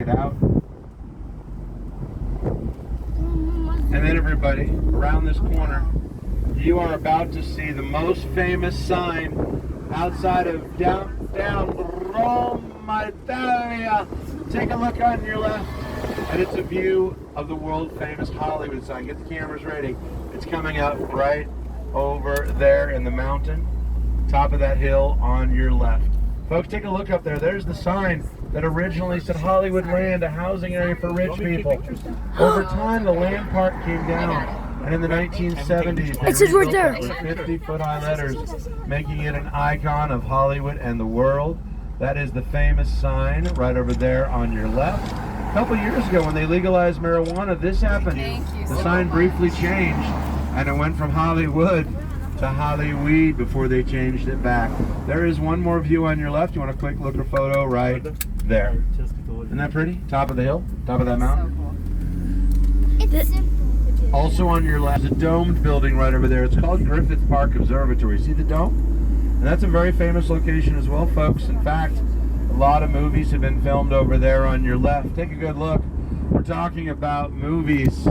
it out. And then everybody, around this corner, you are about to see the most famous sign outside of downtown Roma, Italia. Take a look on your left, and it's a view of the world famous Hollywood sign. Get the cameras ready. It's coming up right over there in the mountain, top of that hill on your left. Folks, take a look up there. There's the sign that originally said Hollywood Land, a housing area for rich people. Over time, the land park came down, and in the 1970s, It says right there. with 50-foot high letters, making it an icon of Hollywood and the world. That is the famous sign right over there on your left. A couple years ago, when they legalized marijuana, this happened. The sign briefly changed, and it went from Hollywood to Hollyweed before they changed it back. There is one more view on your left. You want a quick look or photo right there. Isn't that pretty? Top of the hill, top of that mountain. It's simple. Also on your left, a domed building right over there. It's called Griffith Park Observatory. See the dome? And that's a very famous location as well, folks. In fact, a lot of movies have been filmed over there on your left. Take a good look. We're talking about movies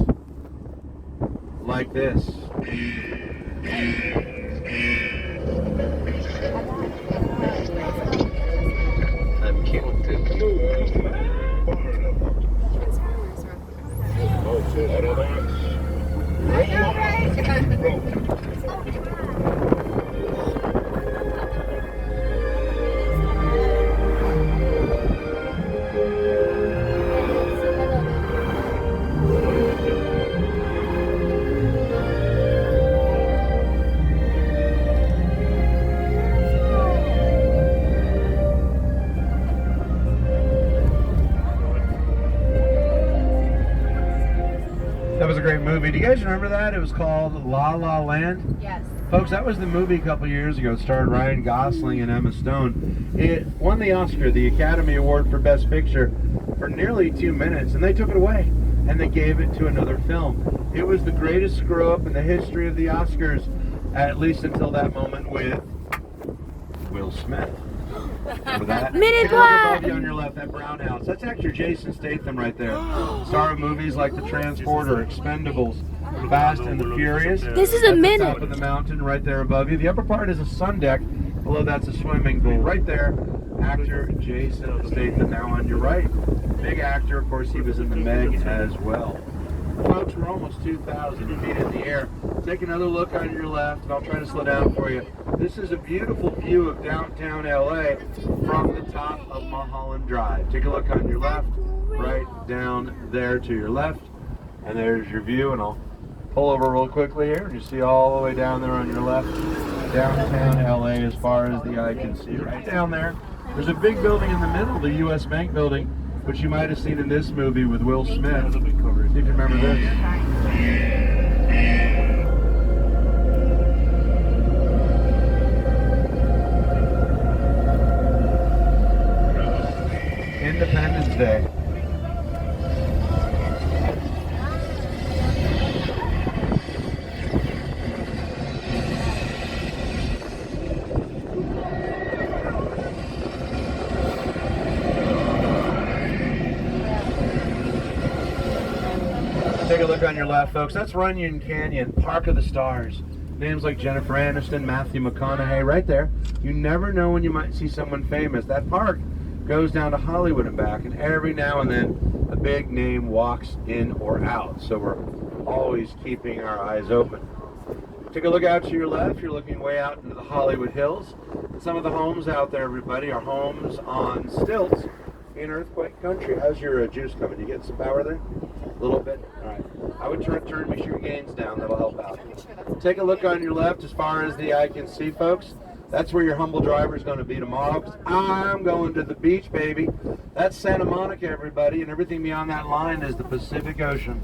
like this. I'm cute. That was a great movie. Do you guys remember that? It was called La La Land. Yes. Folks, that was the movie a couple years ago. It starred Ryan Gosling and Emma Stone. It won the Oscar, the Academy Award for Best Picture, for nearly 2 minutes, and they took it away, and they gave it to another film. It was the greatest screw-up in the history of the Oscars, at least until that moment with Will Smith. Remember that? Minute Take a look above Black. you on your left, that brown house. That's actor Jason Statham right there. Star of movies like The Transporter, Expendables, Fast and the Furious. This is a At the minute. top of the mountain right there above you. The upper part is a sun deck. Below that's a swimming pool. Right there, actor Jason Statham. Now on your right, big actor. Of course, he was in the Meg as well. Folks, we're almost 2,000 feet in the air. Take another look on your left, and I'll try to slow down for you. This is a beautiful view of downtown LA from the top of Mulholland Drive. Take a look on your left, right down there to your left, and there's your view. And I'll pull over real quickly here, and you see all the way down there on your left, downtown LA as far as the eye can see. Right down there, there's a big building in the middle, the U.S. Bank building, which you might have seen in this movie with Will Smith. See if you remember this. Independence Day. Take a look on your left, folks. That's Runyon Canyon, Park of the Stars. Names like Jennifer Aniston, Matthew McConaughey, right there. You never know when you might see someone famous. That park goes down to Hollywood and back, and every now and then a big name walks in or out. So we're always keeping our eyes open. Take a look out to your left. You're looking way out into the Hollywood Hills. And some of the homes out there, everybody, are homes on stilts in earthquake country. How's your juice coming? You getting some power there? A little bit? All right. I would turn make sure your gain's down. That'll help out. Take a look on your left as far as the eye can see, folks. That's where your humble driver is going to be tomorrow, because I'm going to the beach, baby. That's Santa Monica, everybody, and everything beyond that line is the Pacific Ocean.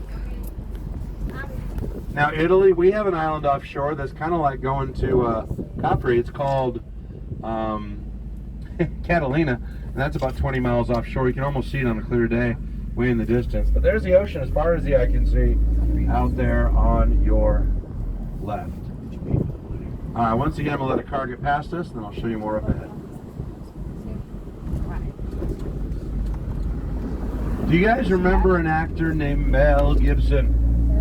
Now, Italy, we have an island offshore that's kind of like going to Capri. It's called Catalina, and that's about 20 miles offshore. You can almost see it on a clear day, way in the distance. But there's the ocean as far as the eye can see out there on your left. All right, once again, I'm going to let a car get past us, and then I'll show you more up ahead. Do you guys remember an actor named Mel Gibson?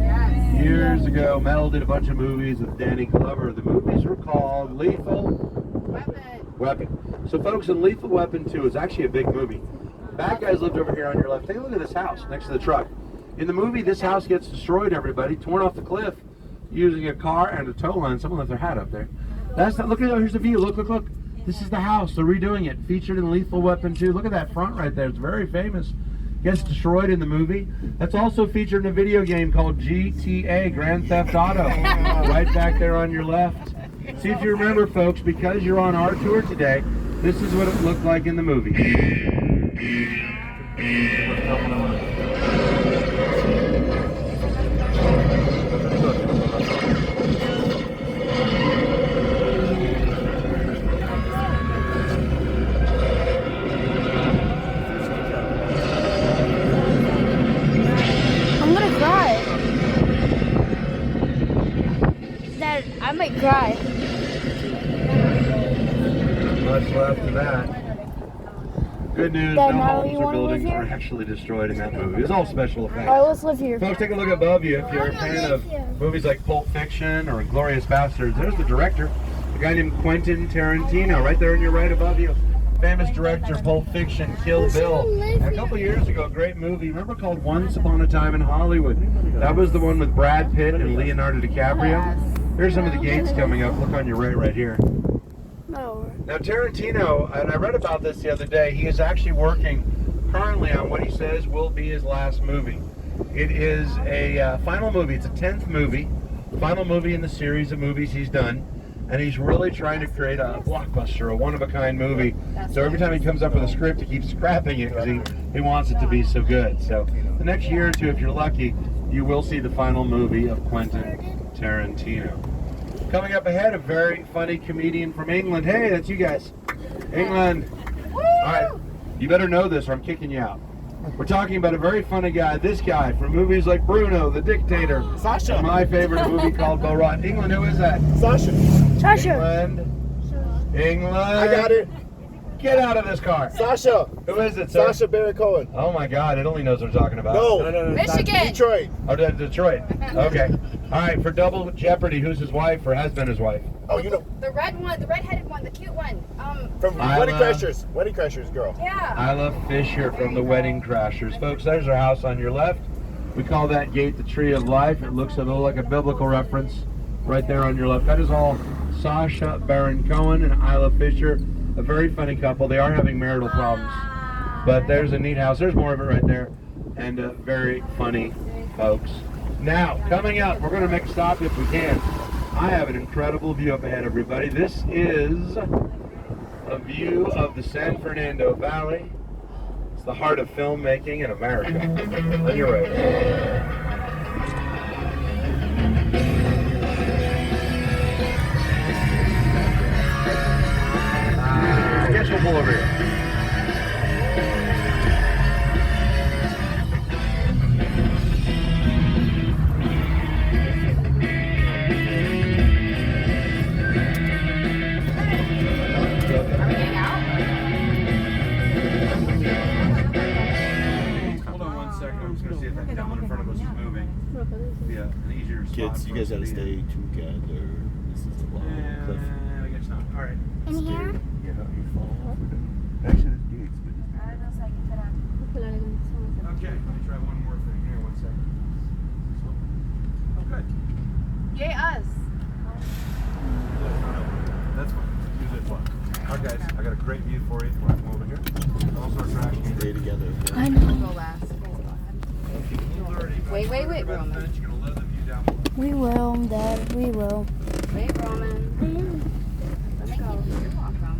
Years ago, Mel did a bunch of movies with Danny Glover. The movies were called Lethal Weapon. So folks, in Lethal Weapon 2 is actually a big movie. Bad guys lived over here on your left. Take a look at this house next to the truck. In the movie, this house gets destroyed, everybody, torn off the cliff using a car and a tow line. Someone left their hat up there. That's not, look at, here's the view. Look, look, look. This is the house. They're redoing it. Featured in Lethal Weapon 2. Look at that front right there. It's very famous. Gets destroyed in the movie. That's also featured in a video game called GTA, Grand Theft Auto. Right back there on your left. See if you remember, folks, because you're on our tour today, this is what it looked like in the movie. I'm gonna cry. Dad, I might cry. Much left of that. Good news, Dad, no now homes you or wanna live buildings here? were actually destroyed in that movie. It was all special effects. Alright, let's live here. Folks, take a look above you. If you're a fan of movies like Pulp Fiction or Inglourious Bastards, there's the director, a guy named Quentin Tarantino, right there on your right above you. Famous director, Pulp Fiction, Kill Bill. And a couple years ago, a great movie, remember, called Once Upon a Time in Hollywood. That was the one with Brad Pitt and Leonardo DiCaprio. Here's some of the gates coming up. Look on your right here. No. Now Tarantino, and I read about this the other day, he is actually working currently on what he says will be his last movie. It is a final movie. It's a 10th movie, final movie in the series of movies he's done, and he's really trying to create a blockbuster, a one-of-a-kind movie. So every time he comes up with a script, he keeps scrapping it because he wants it to be so good. So the next year or two, if you're lucky, you will see the final movie of Quentin Tarantino. Coming up ahead, a very funny comedian from England. Hey, that's you guys. England. All right, you better know this or I'm kicking you out. We're talking about a very funny guy. This guy from movies like Bruno, The Dictator. Sasha. My favorite movie called Borat. England, who is that? Sasha. Sasha. England. I got it. Get out of this car. Sasha. Who is it, sir? Sasha Baron Cohen. Oh my God, it only knows what we're talking about. No. Michigan. Detroit. Oh, Detroit. Okay. All right, for Double Jeopardy, who's his wife or has been his wife? Oh, you know, The red one, the redheaded one, the cute one. from Wedding Crashers. Wedding Crashers girl. Yeah. Isla Fisher from the Wedding Crashers. Folks, there's our house on your left. We call that gate the Tree of Life. It looks a little like a biblical reference right there on your left. That is all Sasha Baron Cohen and Isla Fisher. A very funny couple. They are having marital problems. But there's a neat house. There's more of it right there. And very funny folks. Now, coming up, we're going to make a stop if we can. I have an incredible view up ahead, everybody. This is a view of the San Fernando Valley. It's the heart of filmmaking in America. On your right. I guess we'll pull over here. Hold on 1 second. I'm just going to see if that gentleman in front of us is moving. Yeah, an easier spot. Kids, you for guys us gotta to be in. stay together. This is the long cliff. I guess not. All right. In here? Yeah, you fall. Actually, this gate's been. Okay, let me try one more thing here. 1 second. Oh, good. Yay us. That's fine. Use this one. All right, guys, I got a great view for you. We'll come over here. Also, our trash can. Stay together. I know. Go last. Wait, Roman. You're gonna love the view down below. We will, Dad. We will. Wait, Roman. Let's go. You're welcome.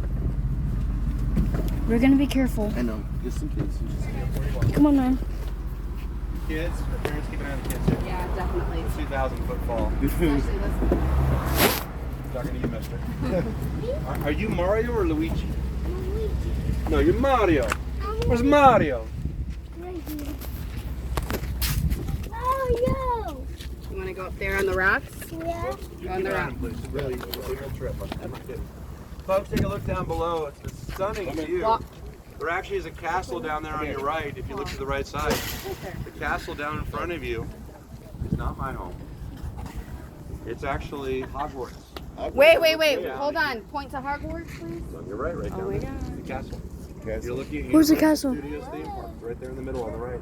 We're gonna be careful. I know, just in case. Come on, man. Kids, the parents keep an eye on the kids here. Yeah, definitely. 2,000-foot fall. Especially this. Talking to you, mister. Are you Mario or Luigi? No, you're Mario. Where's Mario? Oh, You want to go up there on the rocks? yeah. Go on the Get rocks. on, please. Really, a big old trip. I'm kidding. Folks, take a look down below. It's a stunning view. Walk. There actually is a castle down there on your right, if you look to the right side. The castle down in front of you is not my home. It's actually Hogwarts. Wait. Hold on. Point to Hogwarts, please. On your right down my there. God. The castle. You're looking at Where's the Universal castle? Studios theme park, right there in the middle on the right.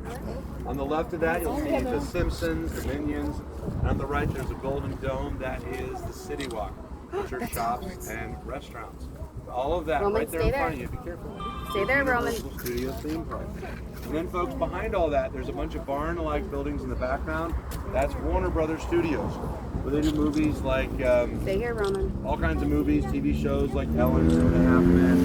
On the left of that, you'll see the Simpsons, the Minions. And on the right, there's a golden dome. That is the City Walk, which are shops and restaurants. All of that Roman, right there stay in front there. of you. Be careful. Stay there, Roman. Universal Studios theme park. And then, folks, behind all that, there's a bunch of barn-like buildings in the background. That's Warner Brothers Studios, where they do movies like Stay here, Roman. all kinds of movies, TV shows like Ellen, Two and a Half Men,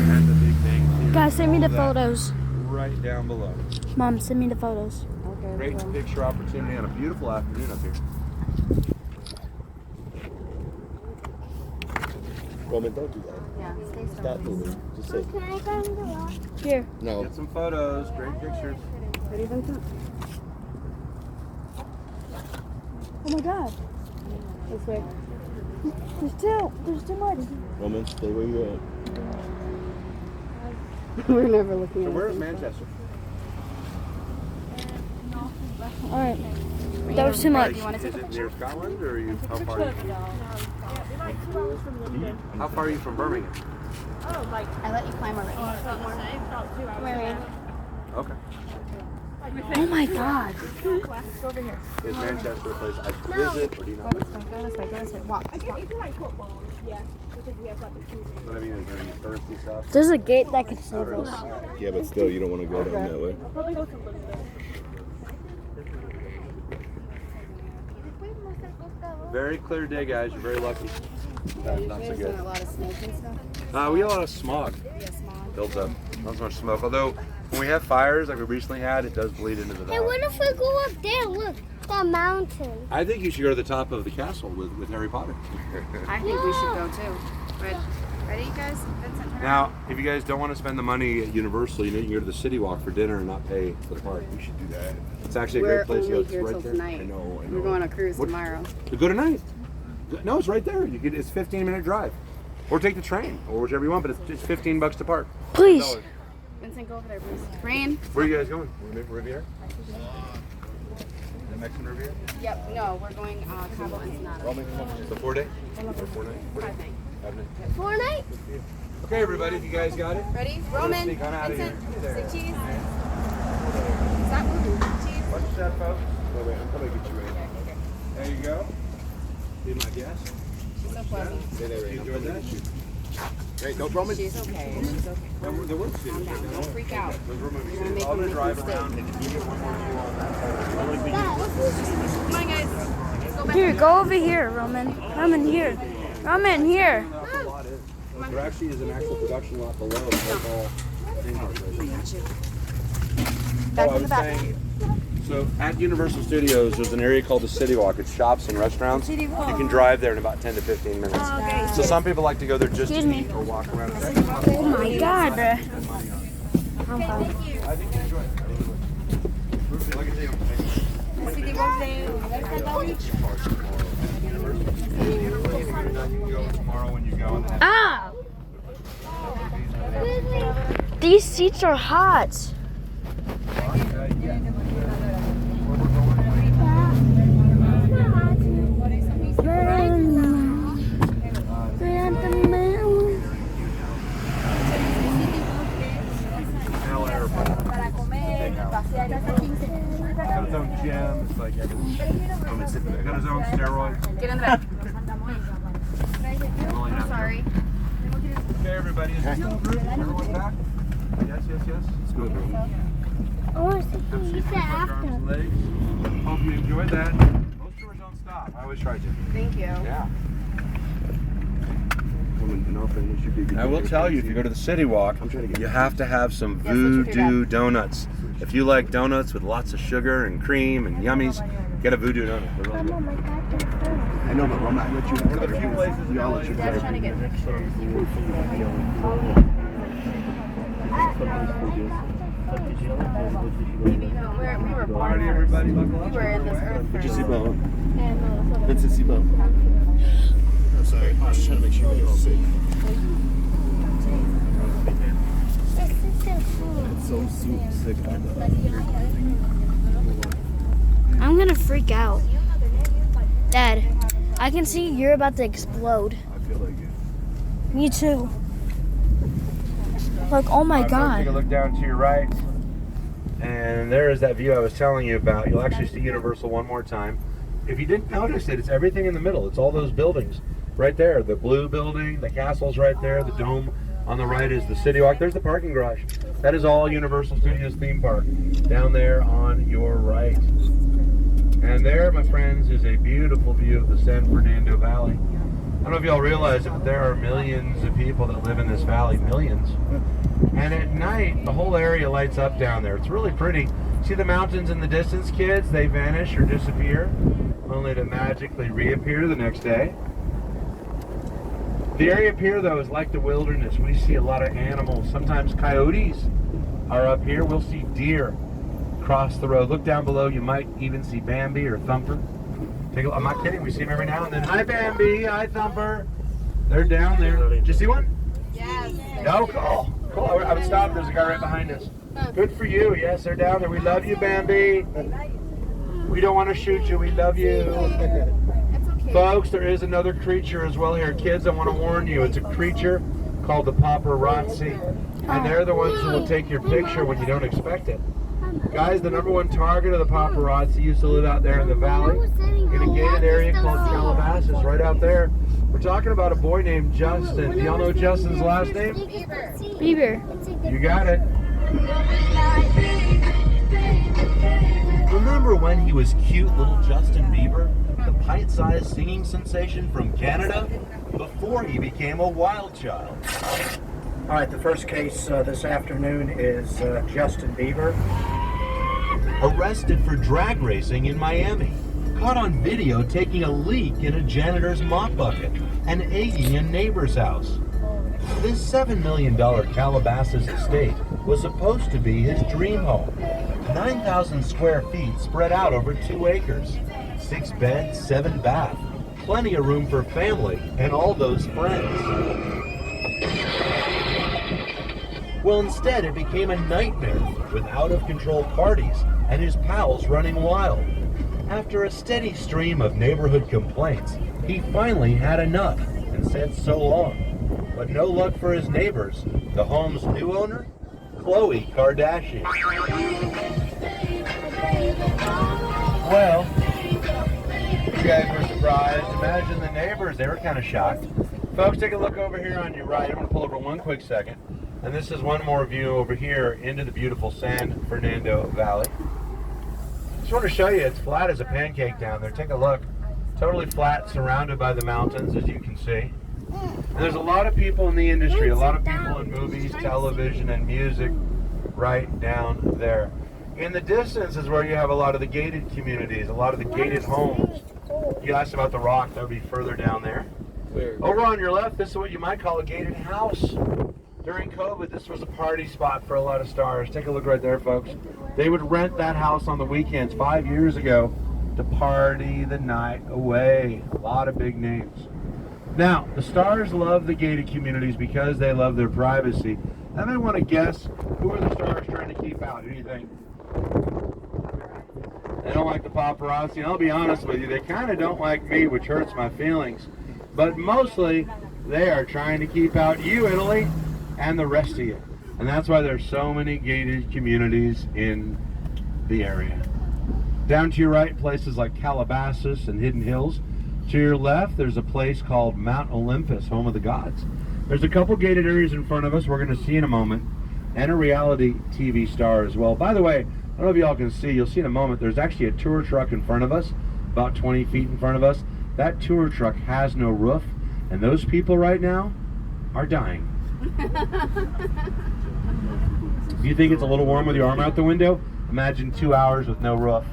and The Big Bang Theory. Guys, send me All the of that photos. right down below. Mom, send me the photos. Okay. Great picture opportunity on a beautiful afternoon up here. Roman, don't do that. Yeah, stay Stop still. moving. Just say. Can I go in the wall? Here. No. Get some photos, great pictures. Ready, Vincent? Oh my God. This way. There's too much. Roman, stay where you're at. We're never looking So at where's it. Manchester? All right. That was too much. You want to Is take a it near Scotland, or are you, how far are you How far are you from Birmingham? I let you climb already. Okay. Oh my God. Is Manchester a place I should visit, or do you not? Go this way. Walk. But I mean, is there any touristy stuff? There's a gate that could save us. Yeah, but still, you don't want to go down that way. Very clear day, guys. You're very lucky. That's not so There's good. a lot of smoke and stuff. We get a lot of smog. Yeah, smog. Builds up. Not so much smoke. Although, when we have fires like we recently had, it does bleed into the Hey, valley. what if we go up there? Look, the mountain. I think you should go to the top of the castle with Harry Potter. I think we should go too. Ready, guys? Vincent, turn Now, if you guys don't want to spend the money at Universal, you know, you can go to the City Walk for dinner and not pay for the park. We should do that. It's actually a We're great place to go. only It's here right till there. tonight. I know. We're going on a cruise What- tomorrow. Go tonight. No, it's right there. You could. It's 15-minute drive, or take the train, or whichever you want. But it's $15 to park. Please. Vincent, go over there, please. Rain. Where are you guys going? Riviera? The Mexican Riviera? Yep. No, we're going Cabo Ensenada. The 4-day? Or 4-night? 5 night. 5-night. Fortnite? Okay, everybody, if you guys got it. Ready? Roman. sneak on outta Vincent. here. Say cheese. Stop moving. Cheese. Watch your step, folks. Wait, I'm coming to get you in. There you go. Be my guest. She's so pleasant. You enjoyed that? Hey, no, Roman. She's okay. She's okay. There were Calm down. Don't freak out. Those were movies. You're gonna make I'll them make drive mistakes. around and you get one more view on that side. Come on, guys. Let's go back. Here, go over here, Roman. Roman, here. Roman, here. There actually is an actual production lot below. That's all theme park right there. Back Oh, I in the was back. saying, so at Universal Studios, there's an area called the City Walk. It's shops and restaurants. You can drive there in about 10 to 15 minutes. So some people like to go there just to eat or walk around. Oh my God, bruh. I think you enjoy it. Like I say, you can go tomorrow when you go. And then Ah! These seats are hot. Canal Airport. It's got its own gym. It's like it's got its own steroids. Get in the back. Really nice. Sorry. Okay, everybody, is this still a group? Everyone back? Yes. Let's go. I want to see Have you seats said with after. arms and legs. Hope you enjoyed that. Most tours don't stop. I always try to. Thank you. Yeah. Roman, in all fairness, you did good. I will tell you, if you go to the City Walk, I'm trying to get- you have to have some Yes, let's do Voodoo donuts. If you like donuts with lots of sugar and cream and yummies, get a Voodoo donut. They're really good. I know, but Roman, I let you. One of the few places in We all LA let you. Dad's trying to get pictures. We were born Alrighty, there. everybody, buckle We up. were in this earth Put your for seatbelt. Vincent, seatbelt. I'm sorry. I'm just trying to make sure you're all safe. This is It's so sick. I'm gonna freak out. Dad, I can see you're about to explode. I feel like it. Me too. Like, oh my All right, folks, take a God. look down to your right. And there is that view I was telling you about. You'll actually see Universal one more time. If you didn't notice it, it's everything in the middle. It's all those buildings right there. The blue building, the castle's right there, the dome on the right is the City Walk. There's the parking garage. That is all Universal Studios theme park down there on your right. And there, my friends, is a beautiful view of the San Fernando Valley. I don't know if y'all realize it, but there are millions of people that live in this valley, millions. And at night, the whole area lights up down there. It's really pretty. See the mountains in the distance, kids? They vanish or disappear, only to magically reappear the next day. The area up here, though, is like the wilderness. We see a lot of animals. Sometimes coyotes are up here. We'll see deer cross the road. Look down below. You might even see Bambi or Thumper. I'm not kidding. We see them every now and then. Hi, Bambi. Hi, Thumper. They're down there. Did you see one? Yes. No? Cool. Cool. I would stop. There's a guy right behind us. Good for you. Yes, they're down there. We love you, Bambi. We don't want to shoot you. We love you. That's okay. Folks, there is another creature as well here. Kids, I want to warn you. It's a creature called the paparazzi. And they're the ones who will take your picture when you don't expect it. Guys, the #1 target of the paparazzi used to live out there in the valley in a gated area called Calabasas, right out there. We're talking about a boy named Justin. Do y'all know Justin's last name? Bieber. You got it. Remember when he was cute little Justin Bieber, the pint-sized singing sensation from Canada, before he became a wild child? All right, the first case this afternoon is Justin Bieber. Arrested for drag racing in Miami. Caught on video taking a leak in a janitor's mop bucket and egging a neighbor's house. This $7 million Calabasas estate was supposed to be his dream home. 9,000 square feet spread out over 2 acres. 6 beds, 7 baths. Plenty of room for family and all those friends. Well, instead it became a nightmare with out-of-control parties and his pals running wild. After a steady stream of neighborhood complaints, he finally had enough and said so long. But no luck for his neighbors. The home's new owner, Khloe Kardashian. Well, you guys were surprised. Imagine the neighbors, they were kind of shocked. Folks, take a look over here on your right. I'm going to pull over one quick second. And this is one more view over here into the beautiful San Fernando Valley. Just want to show you, it's flat as a pancake down there. Take a look. Totally flat, surrounded by the mountains, as you can see. And there's a lot of people in the industry, a lot of people in movies, television, and music right down there. In the distance is where you have a lot of the gated communities, a lot of the gated homes. You asked about the Rock, that would be further down there. Over on your left, this is what you might call a gated house. During COVID, this was a party spot for a lot of stars. Take a look right there, folks. They would rent that house on the weekends 5 years ago to party the night away. A lot of big names. Now, the stars love the gated communities because they love their privacy. I may want to guess, who are the stars trying to keep out? Who do you think? They don't like the paparazzi. And I'll be honest with you, they kind of don't like me, which hurts my feelings. But mostly, they are trying to keep out you, Italy, and the rest of you. And that's why there's so many gated communities in the area. Down to your right, places like Calabasas and Hidden Hills. To your left, there's a place called Mount Olympus, home of the gods. There's a couple gated areas in front of us we're going to see in a moment, and a reality TV star as well. By the way, I don't know if y'all can see, you'll see in a moment, there's actually a tour truck in front of us, about 20 feet in front of us. That tour truck has no roof, and those people right now are dying. If you think it's a little warm with your arm out the window, imagine 2 hours with no roof.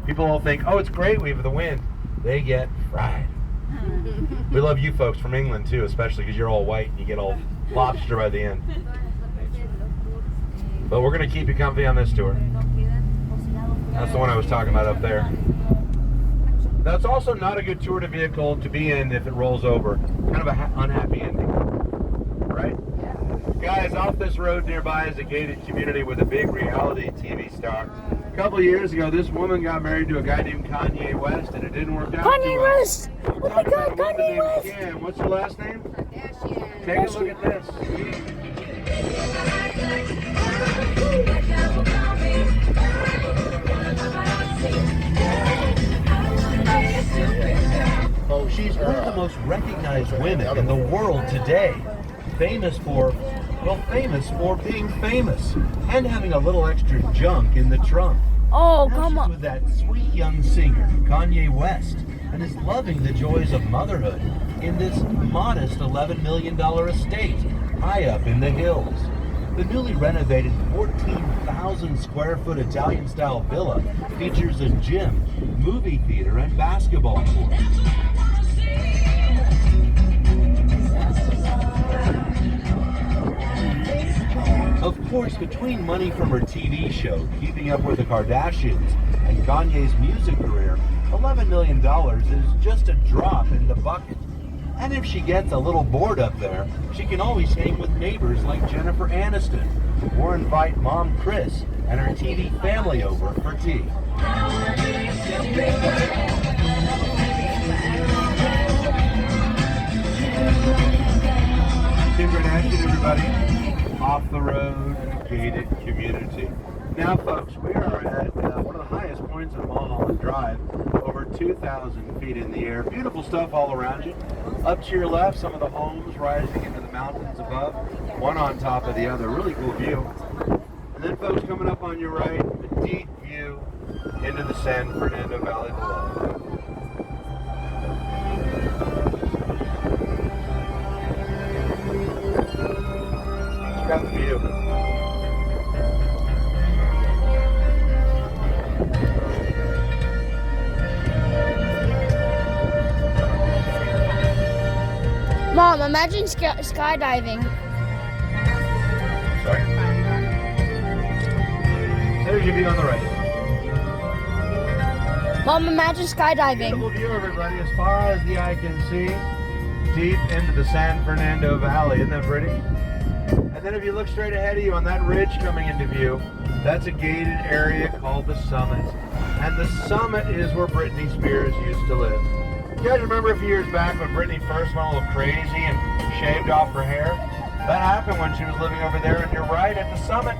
People all think, oh, it's great, we have the wind. They get fried. We love you folks from England too, especially because you're all white and you get all lobster by the end. But we're going to keep you comfy on this tour. That's the one I was talking about up there. That's also not a good tour to vehicle to be in if it rolls over. Kind of an unhappy ending, right? Guys, off this road nearby is a gated community with a big reality TV star. A couple of years ago, this woman got married to a guy named Kanye West, and it didn't work out too Kanye well. West! Oh my Talking god, about a woman Kanye named West! Kim. What's her last name? Kardashian. Take a look at this. Oh, she's one of the most recognized women in the world today. Famous for being famous and having a little extra junk in the trunk. Oh, Now come she's on. with that sweet young singer, Kanye West, and is loving the joys of motherhood in this modest $11 million estate high up in the hills. The newly renovated 14,000 square foot Italian style villa features a gym, movie theater, and basketball court. Of course, between money from her TV show, Keeping Up with the Kardashians, and Kanye's music career, $11 million is just a drop in the bucket. And if she gets a little bored up there, she can always hang with neighbors like Jennifer Aniston, or invite Mom Chris and her TV family over for tea. Kim Kardashian, everybody. Off the road, gated community. Now, folks, we are at one of the highest points of Mulholland Drive, over 2,000 feet in the air. Beautiful stuff all around you. Up to your left, some of the homes rising into the mountains above, one on top of the other. Really cool view. And then, folks, coming up on your right, a deep view into the San Fernando Valley below. Got the view. Mom, imagine skydiving. Sorry. There's your view on the right. Mom, imagine skydiving. Beautiful view, everybody, as far as the eye can see, deep into the San Fernando Valley. Isn't that pretty? And then if you look straight ahead of you on that ridge coming into view, that's a gated area called the Summit. And the Summit is where Britney Spears used to live. You guys remember a few years back when Britney first went a little crazy and shaved off her hair? That happened when she was living over there, and you're right, at the Summit.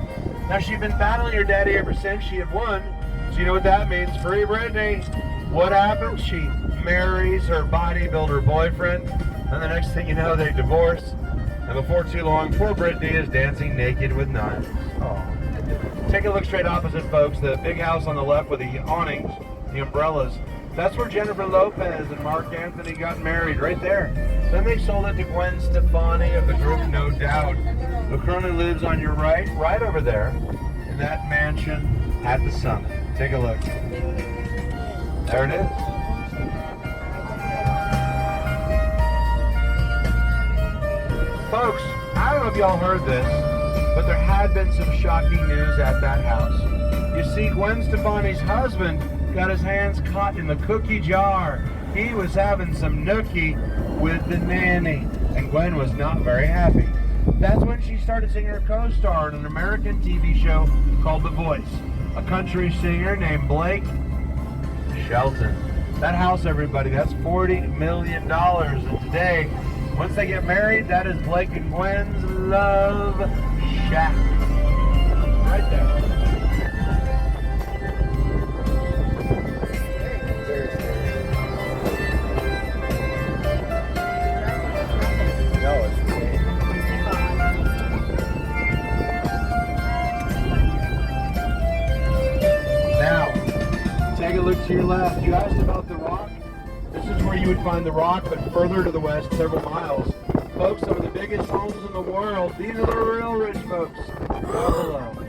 Now, she'd been battling her daddy ever since she had won, so you know what that means. Free Britney. What happens? She marries her bodybuilder boyfriend, and the next thing you know, they divorce. And before too long, poor Britney is dancing naked with knives. Oh. Take a look straight opposite, folks. The big house on the left with the awnings, the umbrellas. That's where Jennifer Lopez and Mark Anthony got married, right there. Then they sold it to Gwen Stefani of the group No Doubt, who currently lives on your right over there, in that mansion at the Summit. Take a look. There it is. Folks, I don't know if y'all heard this, but there had been some shocking news at that house. You see, Gwen Stefani's husband got his hands caught in the cookie jar. He was having some nookie with the nanny, and Gwen was not very happy. That's when she started seeing her co-star in an American TV show called The Voice, a country singer named Blake Shelton. That house, everybody, that's $40 million. And today, once they get married, that is Blake and Gwen's love shack. Right there. Take a look to your left. You asked about the Rock. This is where you would find the Rock, but further to the west, several miles. Folks, some of the biggest homes in the world. These are the real rich folks. Down below.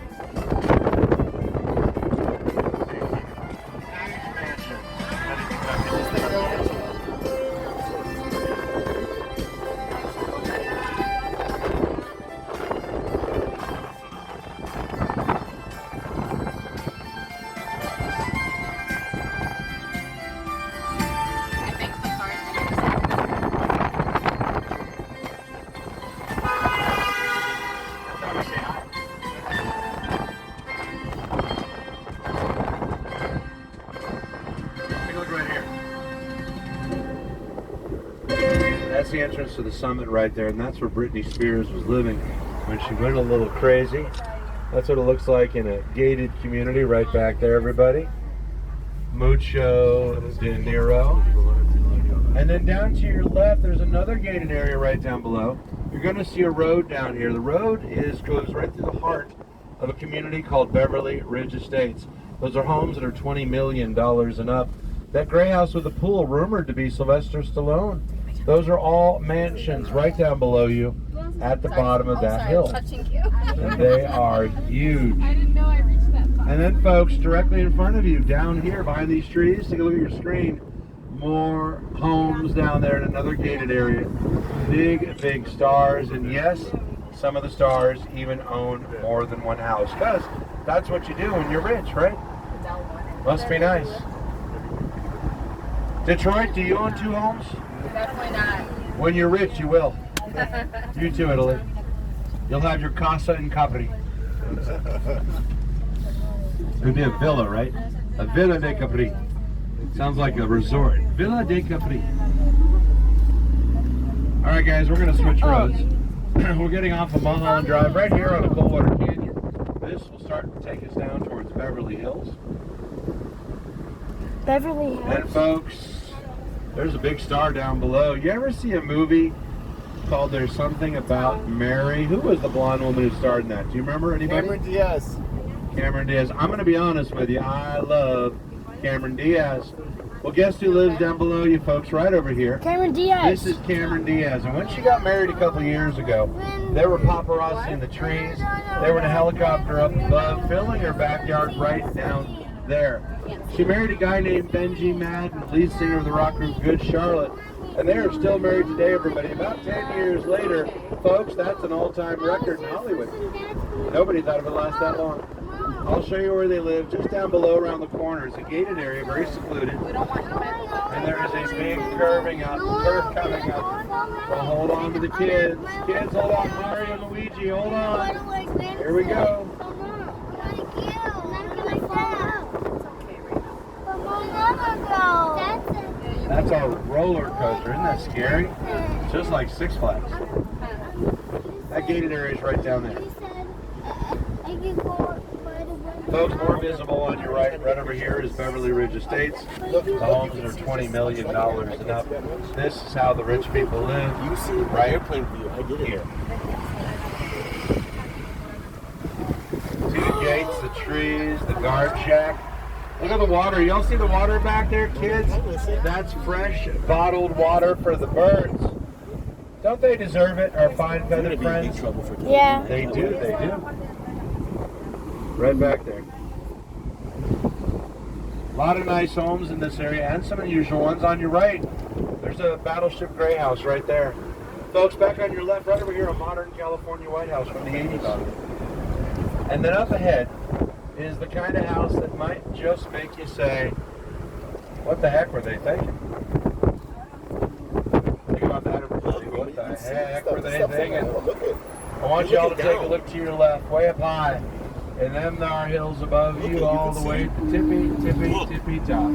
the entrance to the summit right there, and that's where Britney Spears was living when she went a little crazy. That's what it looks like in a gated community right back there, everybody. Mucho dinero. And then down to your left, there's another gated area right down below. You're going to see a road down here. The road goes right through the heart of a community called Beverly Ridge Estates. Those are homes that are $20 million and up. That gray house with the pool, rumored to be Sylvester Stallone. Those are all mansions right down below you at the bottom of that hill. And they are huge. I didn't know I reached that far. And then, folks, directly in front of you, down here behind these trees, take a look at your screen. More homes down there in another gated area. Big, big stars. And yes, some of the stars even own more than one house. Because that's what you do when you're rich, right? Must be nice. Detroit, do you own 2 homes? Definitely not. When you're rich, you will. You too, Italy. You'll have your casa in Capri. It would be a villa, right? A Villa de Capri. Sounds like a resort. Villa de Capri. All right, guys, we're going to switch roads. We're getting off of Mulholland Drive right here on a Coldwater Canyon. This will start to take us down towards Beverly Hills. Beverly Hills. And folks, there's a big star down below. You ever see a movie called There's Something About Mary? Who was the blonde woman who starred in that? Do you remember anybody? Cameron Diaz. Cameron Diaz. I'm going to be honest with you. I love Cameron Diaz. Well, guess who lives down below you, folks? Right over here. Cameron Diaz. This is Cameron Diaz. And when she got married a couple years ago, there were paparazzi in the trees. They were in a helicopter up above, filming her backyard right down there. She married a guy named Benji Madden, lead singer of the rock group Good Charlotte. And they are still married today, everybody. About 10 years later, folks, that's an all-time record in Hollywood. Nobody thought it would last that long. I'll show you where they live, just down below around the corner. It's a gated area, very secluded. And there is a big curve coming up. So hold on to the kids. Kids, hold on. Mario and Luigi, hold on. Here we go. That's a roller coaster. Isn't that scary? Just like Six Flags. That gated area is right down there. Folks, more visible on your right over here is Beverly Ridge Estates. The homes are $20 million and up. This is how the rich people live. You see the right airplane view. I get it. here. 2 gates, the trees, the guard shack. Look at the water. Y'all see the water back there, kids? That's fresh, bottled water for the birds. Don't they deserve it, our fine feathered friends? Yeah. They do, they do. Right back there. A lot of nice homes in this area and some unusual ones. On your right, there's a Battleship Gray house right there. Folks, back on your left, right over here, a modern California White House from the 80s. And then up ahead is the kind of house that might just make you say, what the heck were they thinking? Think about that, everybody. What the heck were they thinking? I want y'all to take a look to your left, way up high. And them are hills above you all the way to tippy, tippy, tippy top.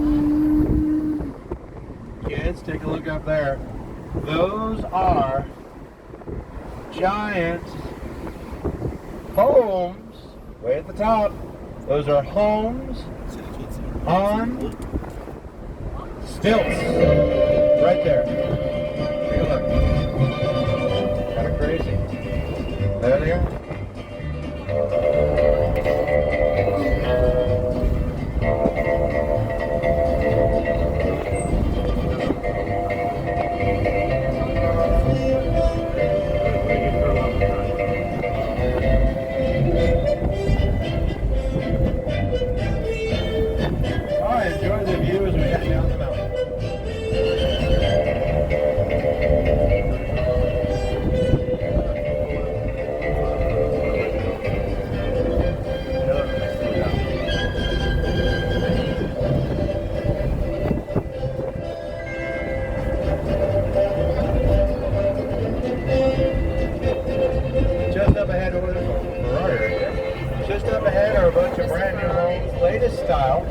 Kids, take a look up there. Those are giant homes way at the top. Those are homes on stilts. Right there. Take a look. Kind of crazy. There they are. Enjoy the view as we head down the mountain. Just up ahead, over the Ferrari right there. Just up ahead are a bunch of brand new homes, latest style.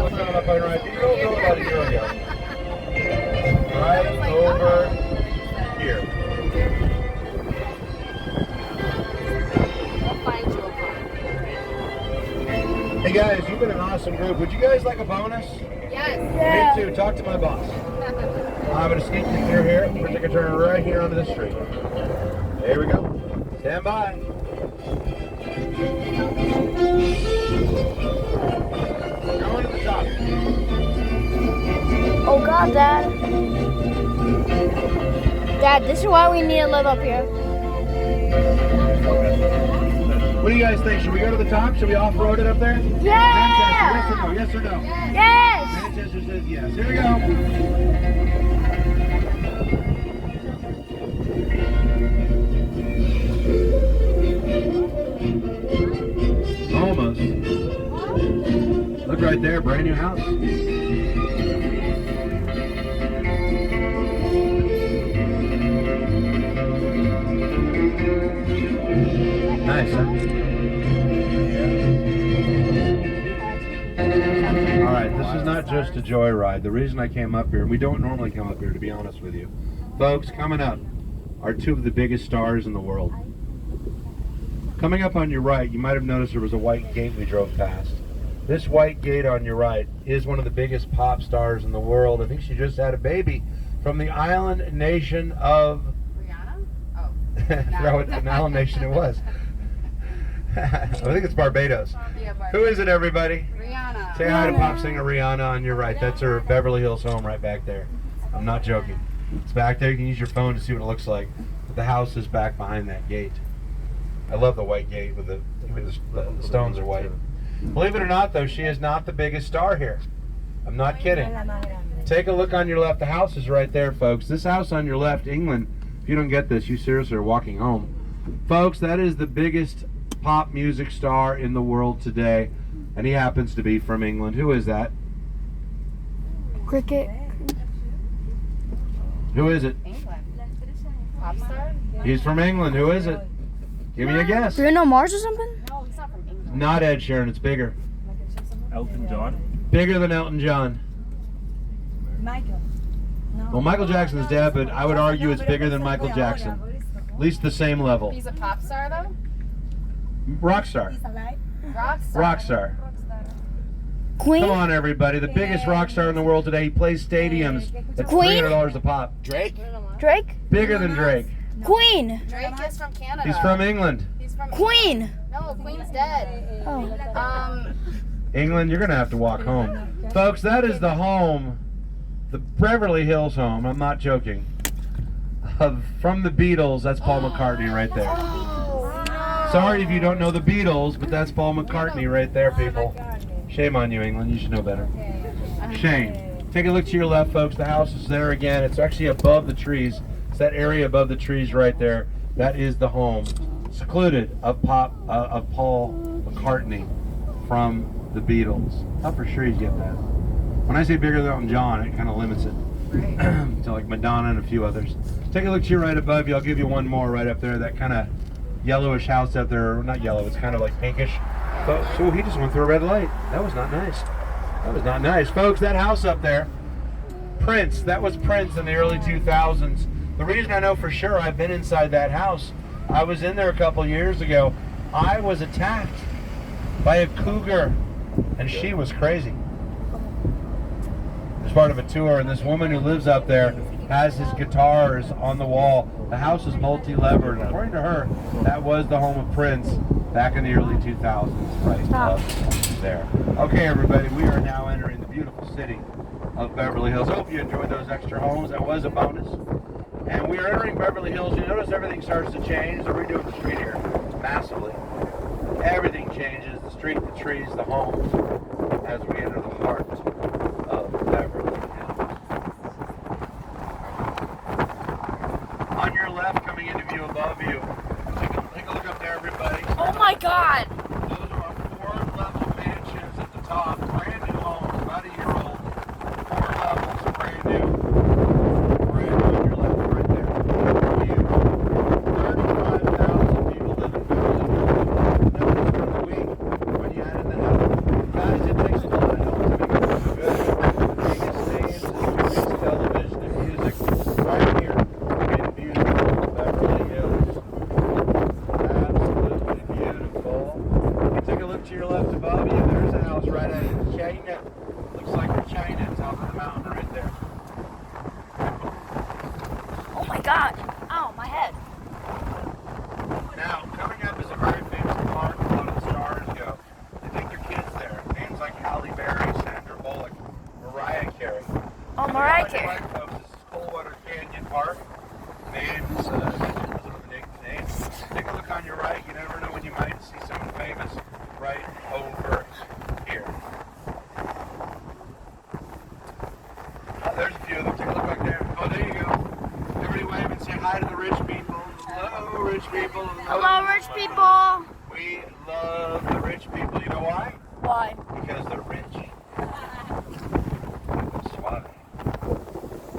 What's going up on right? You don't know about a year ago. Right over guys, you've been an awesome group. Would you guys like a bonus? Yes. Me too. Talk to my boss. I'm going to sneak you through here. We're going to take a turn right here onto the street. Here we go. Stand by. Going to the top. Oh God, Dad. Dad, this is why we need to live up here. What do you guys think? Should we go to the top? Should we off-road it up there? Yeah! Manchester, yes or no? Yes or no? Yes! Manchester says yes. Here we go. Almost. Look right there, brand new house. Nice, huh? All right, this is not just a joyride. The reason I came up here, and we don't normally come up here, to be honest with you. Folks, coming up are two of the biggest stars in the world. Coming up on your right, you might have noticed there was a white gate we drove past. This white gate on your right is one of the biggest pop stars in the world. I think she just had a baby from the island nation of... Rihanna? Oh. Throw it an island nation it was. I think it's Barbados. Yeah, Who is it, everybody? Rihanna. Say hi to pop singer Rihanna on your right. That's her Beverly Hills home right back there. I'm not joking. It's back there. You can use your phone to see what it looks like. But the house is back behind that gate. I love the white gate with the stones are white. Believe it or not, though, she is not the biggest star here. I'm not kidding. Take a look on your left. The house is right there, folks. This house on your left, England. If you don't get this, you seriously are walking home. Folks, that is the biggest pop music star in the world today. And he happens to be from England. Who is that? Cricket. Who is it? England. Pop star? He's from England. Who is it? Give me a guess. Bruno Mars or something? No, he's not from England. Not Ed Sheeran. It's bigger. Elton John. Bigger than Elton John. Michael. Well, Michael Jackson's dead, but I would argue it's bigger than Michael Jackson. At least the same level. He's a pop star, though? Rock star. Alive? Rock star. Rock star. Queen? Come on, everybody. The biggest rock star in the world today. He plays stadiums at Queen? $300 a pop. Drake? Drake? Bigger than Drake. Queen? Drake is from Canada. He's from England. He's from Queen? No, Queen's dead. Oh. England, you're going to have to walk home. Folks, that is the home, the Beverly Hills home, I'm not joking, from the Beatles. That's Paul McCartney right there. Sorry if you don't know the Beatles, but that's Paul McCartney right there, people. Shame on you, England. You should know better. Shame. Take a look to your left, folks. The house is there again. It's actually above the trees. It's that area above the trees right there. That is the home, secluded, of Paul McCartney from the Beatles. I'm for sure you get that. When I say bigger than Elton John, it kind of limits it to like Madonna and a few others. Take a look to your right above you. I'll give you one more right up there. That kind of yellowish house out there. Not yellow. It's kind of like pinkish. So he just went through a red light. That was not nice. That was not nice, folks. That house up there, Prince. That was Prince in the early 2000s. The reason I know for sure, I've been inside that house. I was in there a couple years ago. I was attacked by a cougar, and she was crazy. It's part of a tour, and this woman who lives up there has his guitars on the wall. The house is multi-levered, and according to her, that was the home of Prince back in the early 2000s. Christ love there. Okay, everybody, we are now entering the beautiful city of Beverly Hills. Hope you enjoyed those extra homes. That was a bonus. And we are entering Beverly Hills. You notice everything starts to change. They're redoing the street here massively. Everything changes. The street, the trees, the homes, as we enter the heart of Beverly Hills. On your left, coming into view above you, take a look up there, everybody. Oh my God! Those are 4-level mansions at the top. Brand new homes, about a year old. 4 levels, brand new. Brand new on your left, right there. View. 35,000 people live in Beverly Hills. That was for the week when you added that up. Guys, China. Looks like China, top of the mountain right there. Oh my God. Ow, my head. Now, coming up is a very famous park. A lot of the stars go. They take their kids there. Names like Halle Berry, Sandra Bullock, Mariah Carey. Oh, Mariah Coming Carey. up right, folks, this is Coldwater Canyon Park. Names, names. Take a look on your right. You never know when you might see someone famous right over here. Oh, there's a few of them. Take a look back there. Oh, there you go. Everybody wave and say hi to the rich people. Hello, rich people. Hello, rich people. We love the rich people. You know why? Why? Because they're rich. That's why.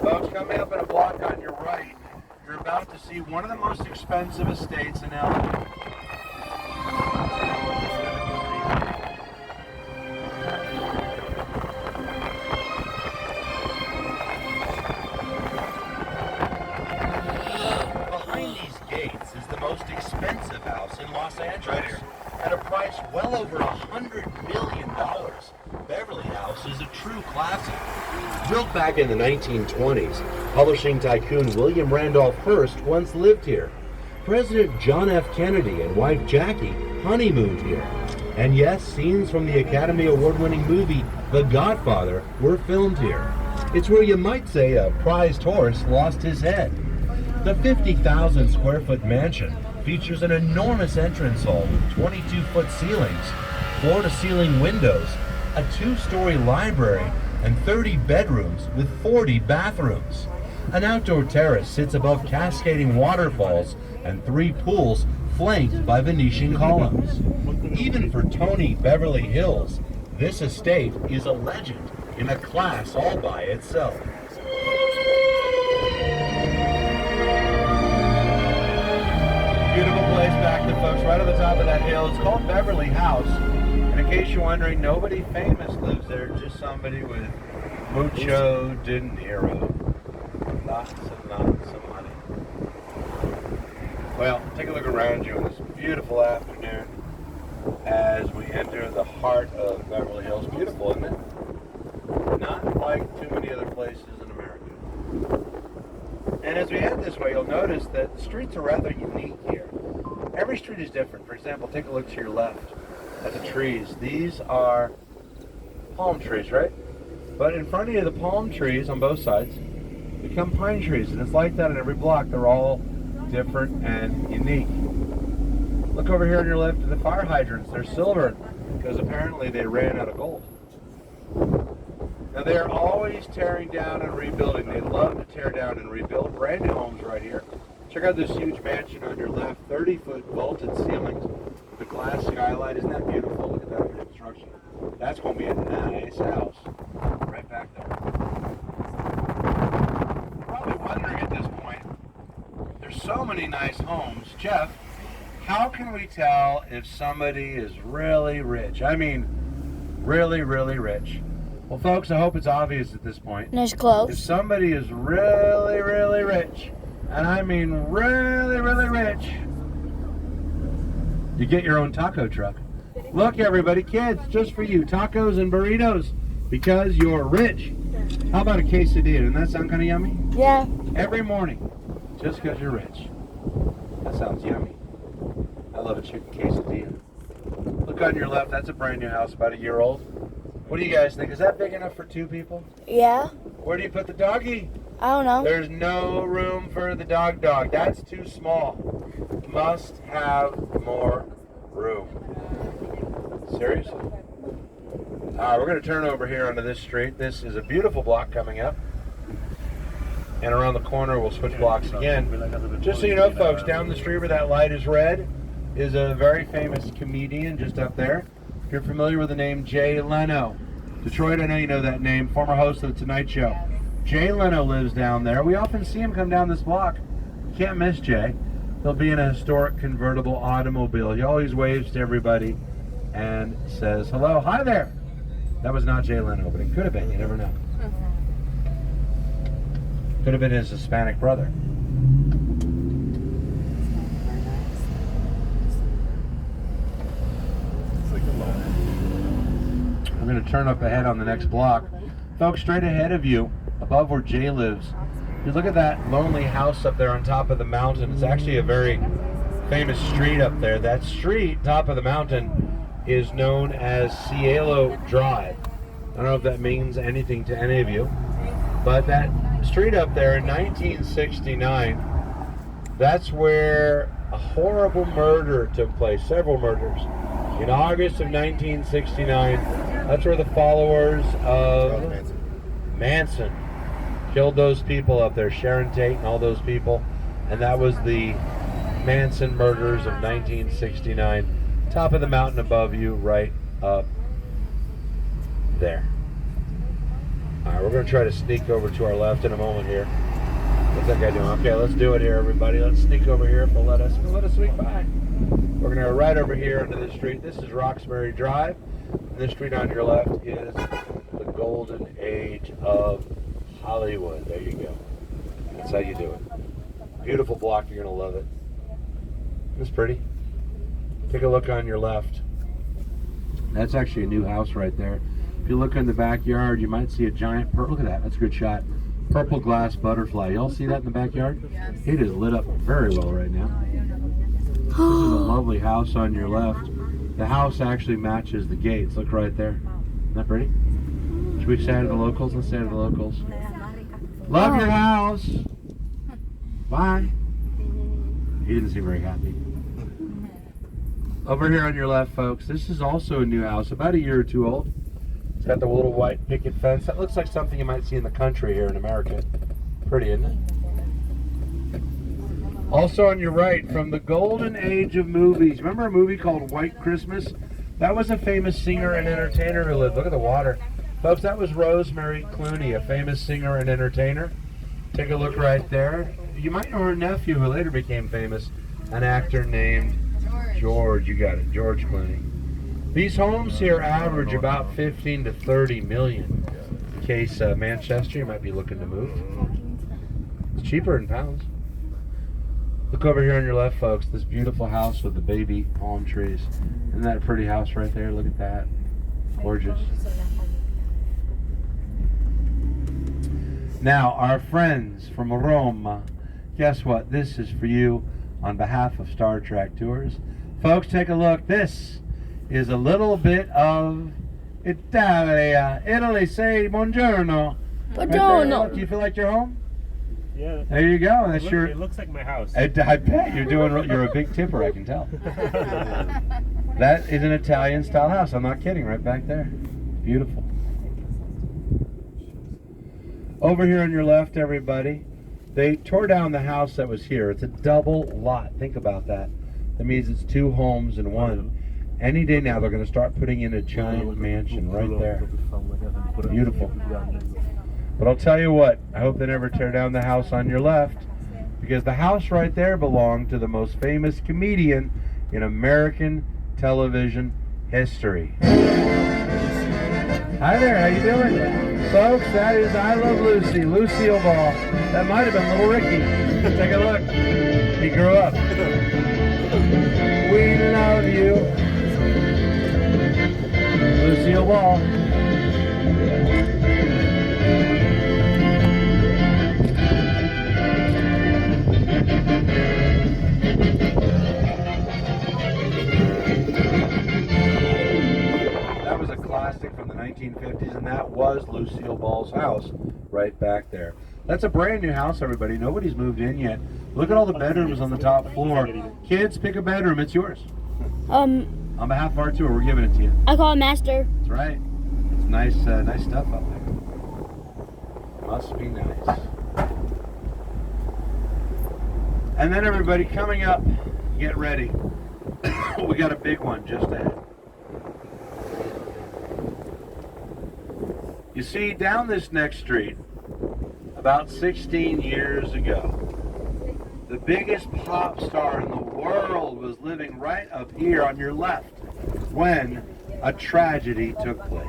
Folks, coming up in a block on your right, you're about to see one of the most expensive estates in LA. Behind these gates is the most expensive house in Los Angeles. At a price well over $100 million. Beverly House is a true classic. Built back in the 1920s, publishing tycoon William Randolph Hearst once lived here. President John F. Kennedy and wife Jackie honeymooned here. And yes, scenes from the Academy Award-winning movie The Godfather were filmed here. It's where you might say a prized horse lost his head. The 50,000 square foot mansion features an enormous entrance hall with 22-foot ceilings, floor-to-ceiling windows, a 2-story library, and 30 bedrooms with 40 bathrooms. An outdoor terrace sits above cascading waterfalls and 3 pools flanked by Venetian columns. Even for Tony Beverly Hills, this estate is a legend in a class all by itself. Beautiful place back there, folks, right on the top of that hill. It's called Beverly House. And in case you're wondering, nobody famous lives there, just somebody with mucho dinero. Lots and lots of money. Well, take a look around you on this beautiful afternoon as we enter the heart of Beverly Hills. Beautiful, isn't it? Not like too many other places in America. And as we head this way, you'll notice that the streets are rather unique here. Every street is different. For example, take a look to your left at the trees. These are palm trees, right? But in front of you, the palm trees on both sides become pine trees. And it's like that in every block. They're all different and unique. Look over here on your left at the fire hydrants. They're silver because apparently they ran out of gold. Now they're always tearing down and rebuilding. They love to tear down and rebuild. Brand new homes right here. Check out this huge mansion on your left. 30-foot vaulted ceilings with a glass skylight. Isn't that beautiful? Look at that under construction. That's going to be a nice house. Right back there. You're probably wondering at this point, there's so many nice homes. Jeff, how can we tell if somebody is really rich? I mean, really, really rich. Well, folks, I hope it's obvious at this point. Nice clothes. If somebody is really, really rich, and I mean really, really rich, you get your own taco truck. Look, everybody, kids, just for you, tacos and burritos, because you're rich. How about a quesadilla? Doesn't that sound kind of yummy? Yeah. Every morning, just because you're rich. That sounds yummy. I love a chicken quesadilla. Look on your left, that's a brand new house, about a year old. What do you guys think? Is that big enough for 2 people? Yeah. Where do you put the doggy? I don't know. There's no room for the dog. That's too small. Must have more room. Seriously? We're going to turn over here onto this street. This is a beautiful block coming up. And around the corner, we'll switch blocks again. Just so you know, folks, down the street where that light is red is a very famous comedian just up there. If you're familiar with the name Jay Leno. Detroit, I know you know that name. Former host of The Tonight Show. Jay Leno lives down there. We often see him come down this block. You can't miss Jay. He'll be in a historic convertible automobile. He always waves to everybody and says, hello, hi there. That was not Jay Leno, but it could have been. You never know. Could have been his Hispanic brother. We're going to turn up ahead on the next block. Folks, straight ahead of you, above where Jay lives, you look at that lonely house up there on top of the mountain. It's actually a very famous street up there. That street, top of the mountain, is known as Cielo Drive. I don't know if that means anything to any of you, but that street up there in 1969, that's where a horrible murder took place, several murders. In August of 1969, that's where the followers of Manson killed those people up there, Sharon Tate and all those people, and that was the Manson murders of 1969. Top of the mountain above you, right up there. All right, we're going to try to sneak over to our left in a moment here. What's that guy doing? Okay, let's do it here, everybody. Let's sneak over here if they'll let us sneak by. We're going to go right over here into this street. This is Roxbury Drive. And this street on your left is the golden age of Hollywood. There you go. That's how you do it. Beautiful block. You're going to love it. It's pretty. Take a look on your left. That's actually a new house right there. If you look in the backyard, you might see a giant purple. Look at that. That's a good shot. Purple glass butterfly. Y'all see that in the backyard? Yes. It is lit up very well right now. This is a lovely house on your left. The house actually matches the gates. Look right there. Isn't that pretty? Should we say hi to the locals? Let's say hi to the locals. Love your house. Bye. He didn't seem very happy. Over here on your left, folks, this is also a new house, about a year or two old. It's got the little white picket fence. That looks like something you might see in the country here in America. Pretty, isn't it? Also on your right, from the golden age of movies. Remember a movie called White Christmas? That was a famous singer and entertainer who lived. Look at the water. Folks, that was Rosemary Clooney, a famous singer and entertainer. Take a look right there. You might know her nephew who later became famous, an actor named George. You got it, George Clooney. These homes here average about 15 to 30 million. In case Manchester, you might be looking to move. It's cheaper in pounds. Look over here on your left, folks, this beautiful house with the baby palm trees. Isn't that a pretty house right there? Look at that. Gorgeous. Now, our friends from Rome, guess what? This is for you on behalf of Star Trek Tours. Folks, take a look. This is a little bit of Italia. Italy, say buongiorno. Buongiorno. Do you feel like you're home? Yeah. There you go. That's your. It looks like my house. I bet you're doing. You're a big tipper. I can tell. That is an Italian-style house. I'm not kidding. Right back there. Beautiful. Over here on your left, everybody, they tore down the house that was here. It's a double lot. Think about that. That means it's two homes in one. Any day now, they're going to start putting in a giant mansion right there. Beautiful. But I'll tell you what, I hope they never tear down the house on your left, because the house right there belonged to the most famous comedian in American television history. Hi there, how you doing? Folks, that is I Love Lucy, Lucille Ball. That might have been Little Ricky. Take a look. He grew up. We love you. Lucille Ball. That was a classic from the 1950s, and that was Lucille Ball's house right back there. That's a brand new house, everybody. Nobody's moved in yet. Look at all the bedrooms on the top floor. Kids, pick a bedroom. It's yours. On behalf of our tour, we're giving it to you. I call it Master. That's right. It's nice, nice stuff up there. Must be nice. And then everybody, coming up, get ready. We got a big one just ahead. You see, down this next street, about 16 years ago, the biggest pop star in the world was living right up here on your left when a tragedy took place.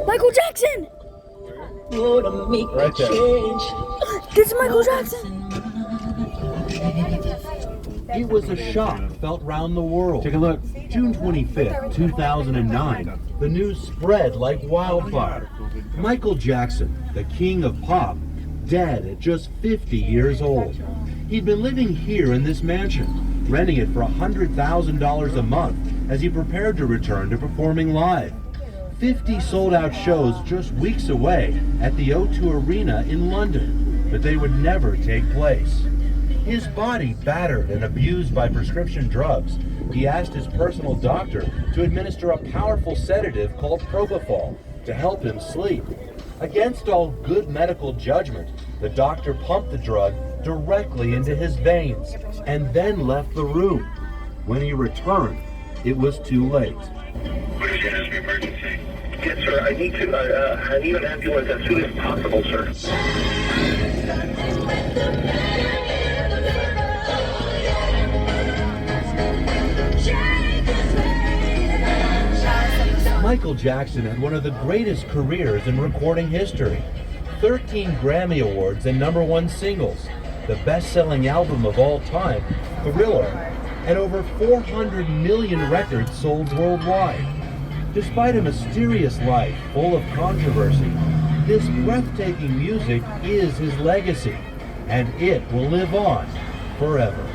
Michael Jackson! Right there. This is Michael Jackson! It was a shock felt round the world. Take a look. June 25th, 2009, the news spread like wildfire. Michael Jackson, the king of pop, dead at just 50 years old. He'd been living here in this mansion, renting it for $100,000 a month as he prepared to return to performing live. 50 sold-out shows just weeks away at the O2 Arena in London, but they would never take place. His body battered and abused by prescription drugs, he asked his personal doctor to administer a powerful sedative called propofol to help him sleep. Against all good medical judgment, the doctor pumped the drug directly into his veins and then left the room. When he returned, it was too late. What is an emergency? Yes, sir. I need an ambulance as soon as possible, sir. Michael Jackson had one of the greatest careers in recording history. 13 Grammy Awards and #1 singles, the best-selling album of all time, Thriller, and over 400 million records sold worldwide. Despite a mysterious life full of controversy, this breathtaking music is his legacy, and it will live on forever.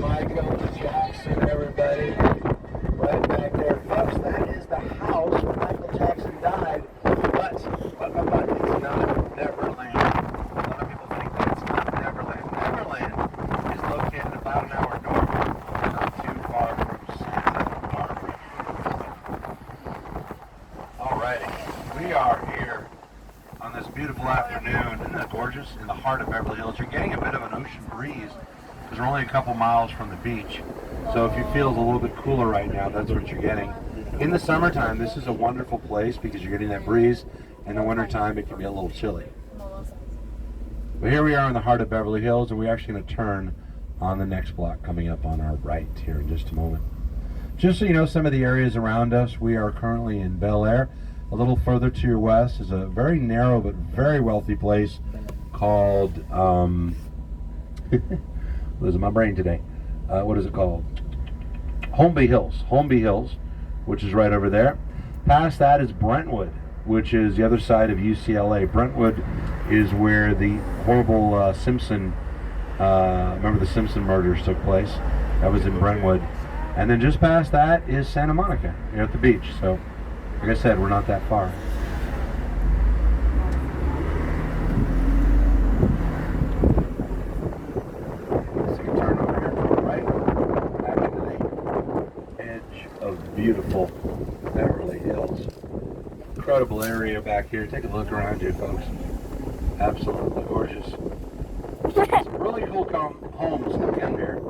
Michael Jackson, everybody. Right back there. Folks, that is the house where Michael Jackson died. But it's not Neverland. A lot of people think that it's not Neverland. Neverland is located about an hour north, not too far from Santa Barbara. Alrighty, we are here on this beautiful afternoon. Isn't that gorgeous? In the heart of Beverly Hills. You're getting a bit of an ocean breeze because we're only a couple miles from the beach. So if you feel a little bit cooler right now, that's what you're getting. In the summertime, this is a wonderful place because you're getting that breeze. In the wintertime, it can be a little chilly. But here we are in the heart of Beverly Hills, and we're actually going to turn on the next block coming up on our right here in just a moment. Just so you know some of the areas around us, we are currently in Bel Air. A little further to your west is a very narrow but very wealthy place called, losing my brain today. What is it called? Holmby Hills. Holmby Hills, which is right over there. Past that is Brentwood, which is the other side of UCLA. Brentwood is where the horrible Simpson, remember the Simpson murders took place. That was in Brentwood. And then just past that is Santa Monica, here at the beach. So, like I said, we're not that far. So you turn over here to the right, back into the edge of beautiful Beverly Hills. Incredible area back here. Take a look around you, folks. Absolutely gorgeous. Some really cool homes down here.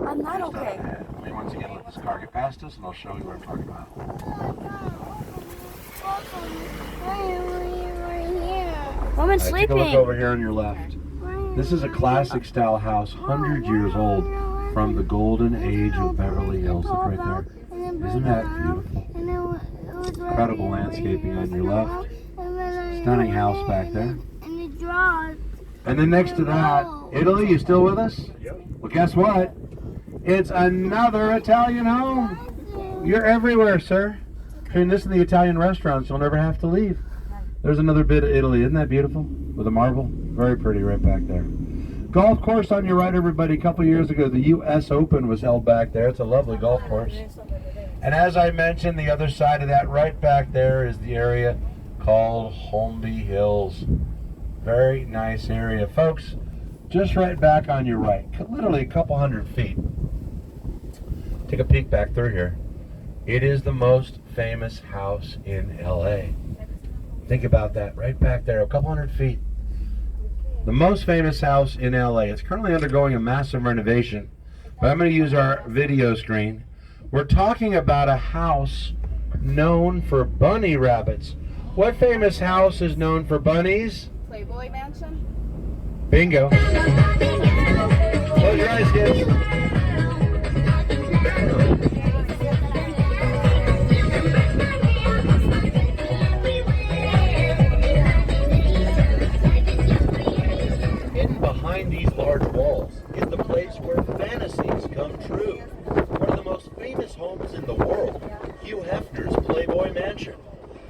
I'm not okay. Let me once again let this car get past us, and I'll show you what I'm talking about. Woman Take a look sleeping. over here on your left. This is a classic style house, 100 years old, from the golden age of Beverly Hills. Look right there. Isn't that beautiful? Incredible landscaping on your left. Stunning house back there. And then next to that, Italy, you still with us? Well, guess what? It's another Italian home. You're everywhere, sir. Between this and the Italian restaurants, you'll never have to leave. There's another bit of Italy. Isn't that beautiful? With a marble. Very pretty right back there. Golf course on your right, everybody. A couple years ago, the U.S. Open was held back there. It's a lovely golf course. And as I mentioned, the other side of that, right back there, is the area called Holmby Hills. Very nice area. Folks, just right back on your right, literally a couple hundred feet. Take a peek back through here. It is the most famous house in LA. Think about that, right back there, a couple hundred feet. The most famous house in LA. It's currently undergoing a massive renovation, but I'm going to use our video screen. We're talking about a house known for bunny rabbits. What famous house is known for bunnies? Playboy Mansion? Bingo. Close your eyes, kids. Hidden behind these large walls is the place where fantasies come true. One of the most famous homes in the world, Hugh Hefner's Playboy Mansion.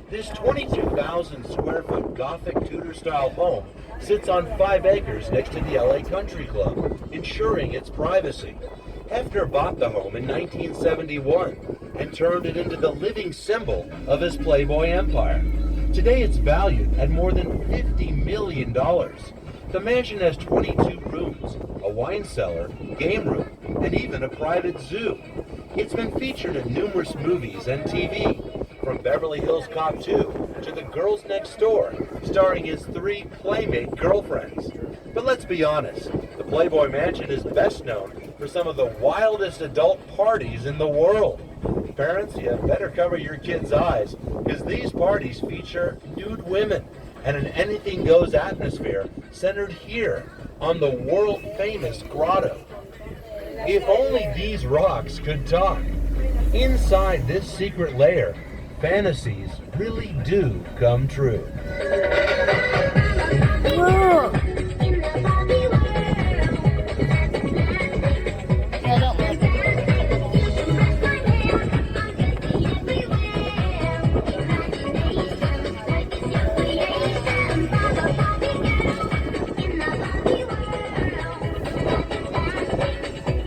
This 22,000 square foot Gothic Tudor-style home sits on 5 acres next to the LA Country Club, ensuring its privacy. Hefner bought the home in 1971 and turned it into the living symbol of his Playboy empire. Today it's valued at more than $50 million. The mansion has 22 rooms, a wine cellar, game room, and even a private zoo. It's been featured in numerous movies and TV, from Beverly Hills Cop 2 to The Girls Next Door, starring his 3 Playmate girlfriends. But let's be honest, the Playboy Mansion is best known for some of the wildest adult parties in the world. Parents, you better cover your kids' eyes, because these parties feature nude women and an anything-goes atmosphere centered here on the world-famous grotto. If only these rocks could talk. Inside this secret lair, fantasies really do come true. Whoa. I don't like it.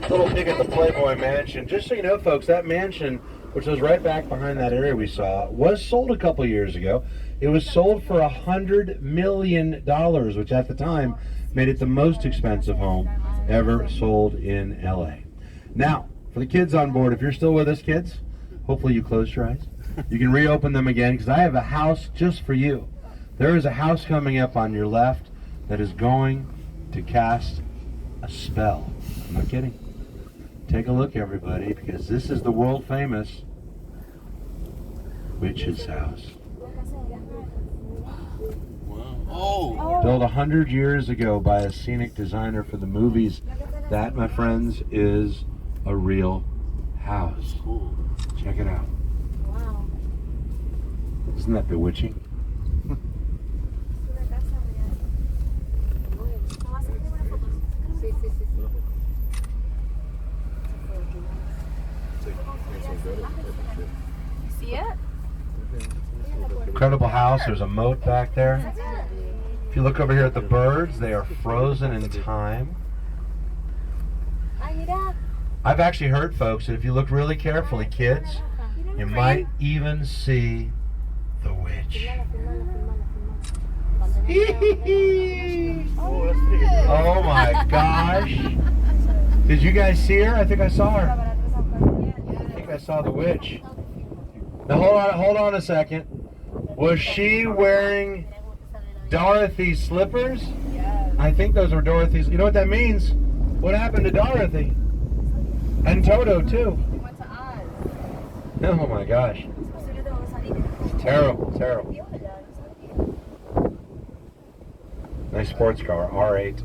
Little peek at the Playboy Mansion. Just so you know, folks, that mansion, which was right back behind that area we saw, was sold a couple years ago. It was sold for $100 million, which at the time made it the most expensive home ever sold in LA. Now, for the kids on board, if you're still with us, kids, hopefully you closed your eyes. You can reopen them again, because I have a house just for you. There is a house coming up on your left that is going to cast a spell. I'm not kidding. Take a look, everybody, because this is the world famous witch's house. Built 100 years ago by a scenic designer for the movies. That, my friends, is a real house. Check it out. Wow. Isn't that bewitching? See it? Incredible house. There's a moat back there. If you look over here at the birds, they are frozen in time. I've actually heard, folks, that if you look really carefully, kids, you might even see the witch. Oh my gosh. Did you guys see her? I think I saw her. I think I saw the witch. Now hold on a second. Was she wearing Dorothy's slippers? I think those were Dorothy's. You know what that means? What happened to Dorothy? And Toto too. Went to Oz. Oh my gosh. It's terrible, terrible. Nice sports car, R8.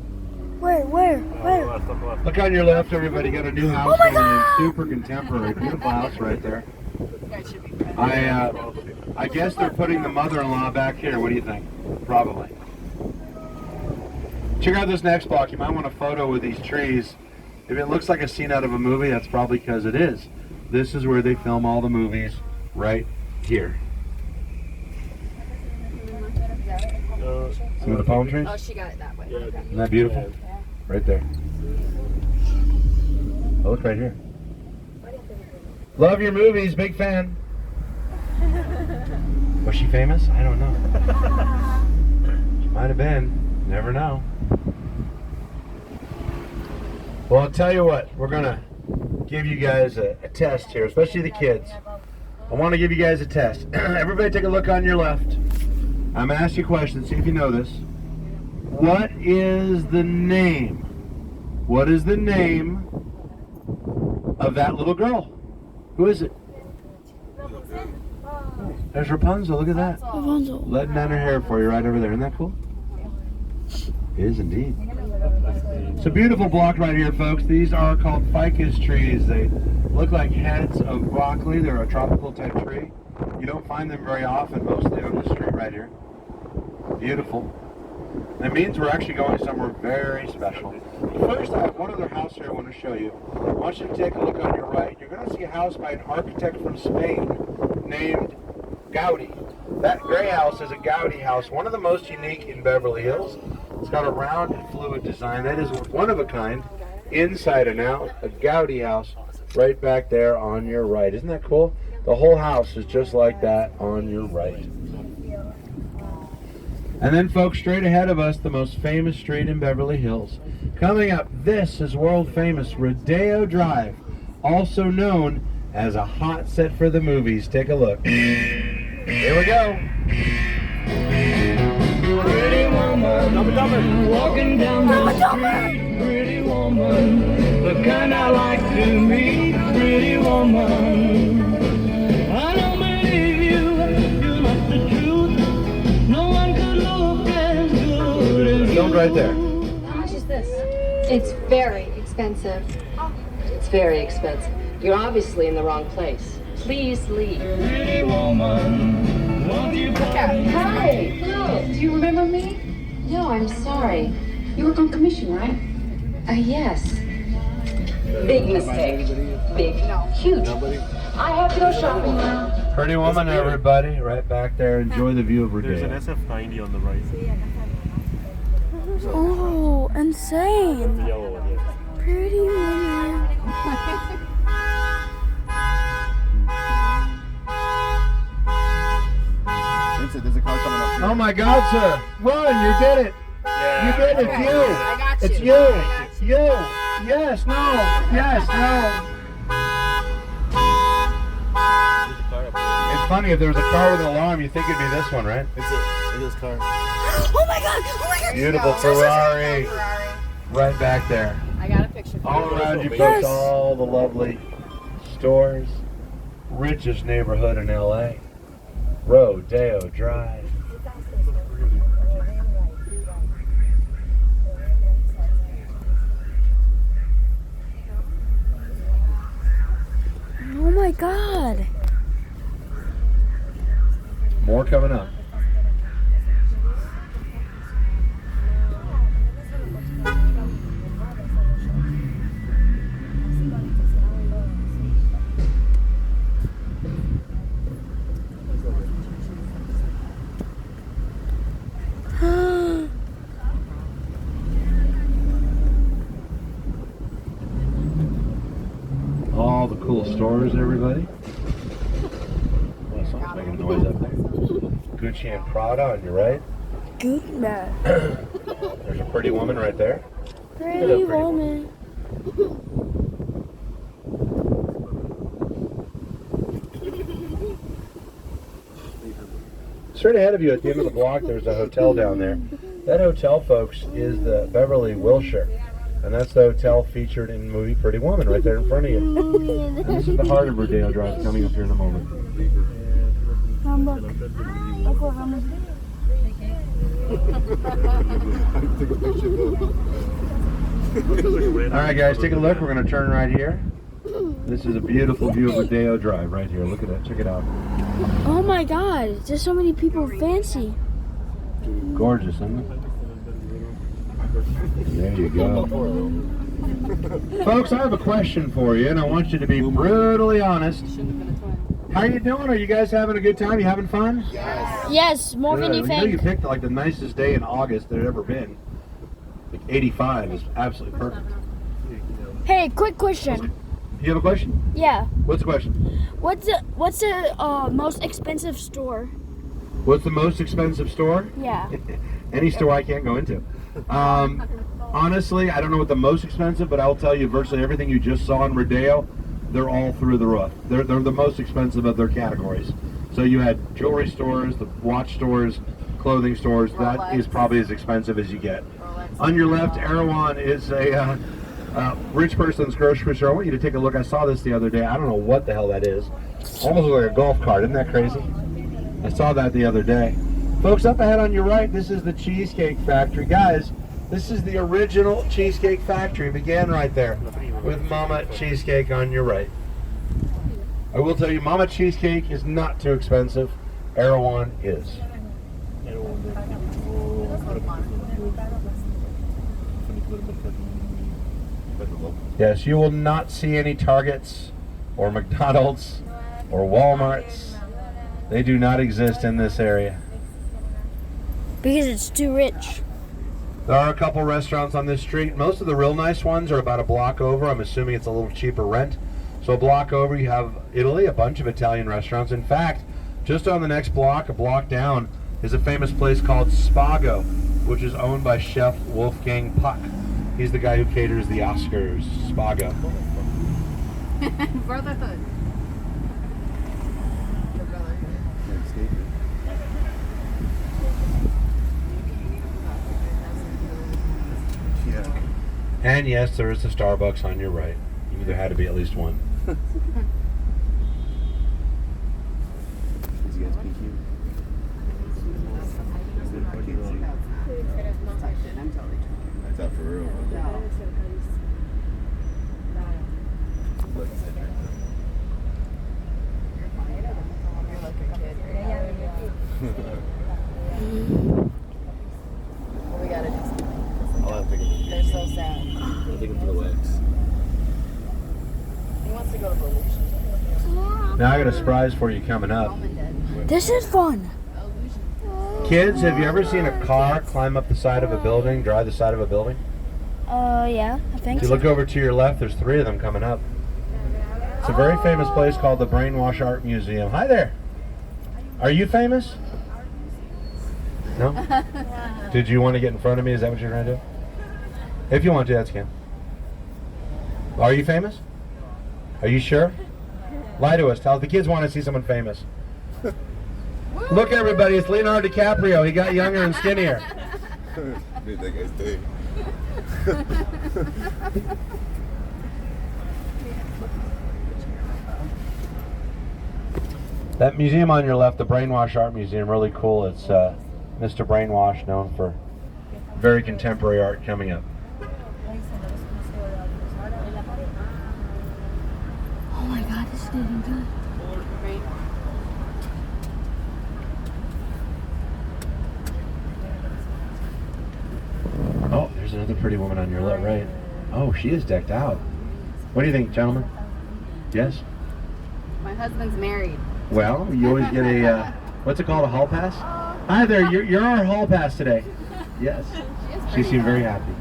Where? Look on your left, everybody. Got a new house going in. Super contemporary. Beautiful house right there. I guess they're putting the mother-in-law back here. What do you think? Probably. Check out this next block. You might want a photo with these trees. If it looks like a scene out of a movie, that's probably because it is. This is where they film all the movies, right here. See the palm trees? Oh, she got it that way. Okay. Isn't that beautiful? Right there. Oh, look right here. Love your movies, big fan. Was she famous? I don't know. She might have been. Never know. Well, I'll tell you what. We're going to give you guys a test here, especially the kids. I want to give you guys a test. Everybody take a look on your left. I'm going to ask you a question. See if you know this. What is the name? What is the name of that little girl? Who is it? There's Rapunzel. Look at that. Rapunzel. Letting down her hair for you right over there. Isn't that cool? It is indeed. It's a beautiful block right here, folks. These are called ficus trees. They look like heads of broccoli. They're a tropical type tree. You don't find them very often, mostly on this street right here. Beautiful. That means we're actually going somewhere very special. First, I have one other house here I want to show you. I want you to take a look on your right. You're going to see a house by an architect from Spain named Gaudi. That gray house is a Gaudi house, one of the most unique in Beverly Hills. It's got a round and fluid design. That is one of a kind, inside and out. A Gaudi house right back there on your right. Isn't that cool? The whole house is just like that on your right. And then, folks, straight ahead of us, the most famous street in Beverly Hills. Coming up, this is world famous Rodeo Drive, also known as a hot set for the movies. Take a look. Here we go. Pretty woman, walking down the street. Pretty woman, the kind I like to meet. Pretty woman, I don't believe you. You're not the truth. No one could look as good as you. Filmed right there. How much is this? It's very expensive. It's very expensive. You're obviously in the wrong place. Please leave. Pretty woman, won't you Hi! Hello! Do you remember me? No, I'm sorry. You work on commission, right? Yes. Big mistake. Big. Huge. I have to go shopping now. Pretty woman, everybody. Right back there. Enjoy the view of There's an Rodeo. SF90 on the right. Oh, insane. The yellow one, yes. Pretty woman. There's a car coming up. Oh my God, sir! Run! You did it! You did it! Okay, You! I got you. It's you! You! Yes! No! Yes! No! It's funny, if there was a car with an alarm, you think it'd be this one, right? It's this car. Oh my God! Oh my God! Beautiful Ferrari. Right back there. I got a picture. All around you, folks, Yes. all the lovely stores. Richest neighborhood in LA. Rodeo Drive. Oh my God! More coming up. All the cool stores, everybody. Well, someone's making noise up there. Gucci and Prada on your right. Good man. There's a pretty woman right there. Pretty woman. Straight ahead of you at the end of the block, there's a hotel down there. That hotel, folks, is the Beverly Wilshire. And that's the hotel featured in the movie Pretty Woman right there in front of you. And this is the heart of Rodeo Drive coming up here in a moment. All right, guys, take a look. We're going to turn right here. This is a beautiful view of Rodeo Drive right here. Look at that. Check it out. Oh my God! There's so many people fancy. Gorgeous, isn't it? There you go. Folks, I have a question for you, and I want you to be brutally honest. How you doing? Are you guys having a good time? You having fun? Yes, more than Good. you You know you think. picked like the nicest day in August there's ever been. Like 85 is absolutely perfect. Hey, quick question. You have a question? Yeah. What's the question? What's the most expensive store? What's the most expensive store? Yeah. Any store I can't go into. Honestly, I don't know what the most expensive, but I'll tell you virtually everything you just saw in Rodeo, they're all through the roof. They're the most expensive of their categories. So you had jewelry stores, the watch stores, clothing stores. That is probably as expensive as you get. On your left, Erewhon is a rich person's grocery store. I want you to take a look. I saw this the other day. I don't know what the hell that is. Almost looks like a golf cart. Isn't that crazy? I saw that the other day. Folks, up ahead on your right, this is the Cheesecake Factory. Guys, This is the original Cheesecake Factory. Began right there with Mama Cheesecake on your right. I will tell you, Mama Cheesecake is not too expensive. Erewhon is. Yes, you will not see any Targets or McDonald's or Walmarts. They do not exist in this area. Because it's too rich. There are a couple restaurants on this street. Most of the real nice ones are about a block over. I'm assuming it's a little cheaper rent. So a block over, you have Italy, a bunch of Italian restaurants. In fact, just on the next block, a block down, is a famous place called Spago, which is owned by Chef Wolfgang Puck. He's the guy who caters the Oscars. Spago. Brotherhood. And yes, there is a Starbucks on your right. There had to be at least one. Is you guys PQ? That's out for real. We gotta do something. I'll have to take They're so sad. I'll take him to the wax. He wants to go to Volusia. Now I got a surprise for you coming up. This is fun. Kids, have you ever seen a car climb up the side of a building, drive the side of a building? Yeah, I think If you so. look over to your left, there's 3 of them coming up. It's a very famous place called the Brainwash Art Museum. Hi there. Are you famous? No? Did you want to get in front of me? Is that what you're trying to do? If you want to, that's can. Are you famous? Are you sure? Lie to us. Tell us. The kids want to see someone famous. Look, everybody. It's Leonardo DiCaprio. He got younger and skinnier. Dude, that guy's big. That museum on your left, the Brainwash Art Museum, really cool. It's Mr. Brainwash, known for very contemporary art coming up. Oh my god, this is getting good. Oh, there's another pretty woman on your left, right. Oh, she is decked out. What do you think, gentlemen? Yes? My husband's married. Well, you always get a, what's it called, a hall pass? Hi there, you're our hall pass today. Yes. She seemed very happy.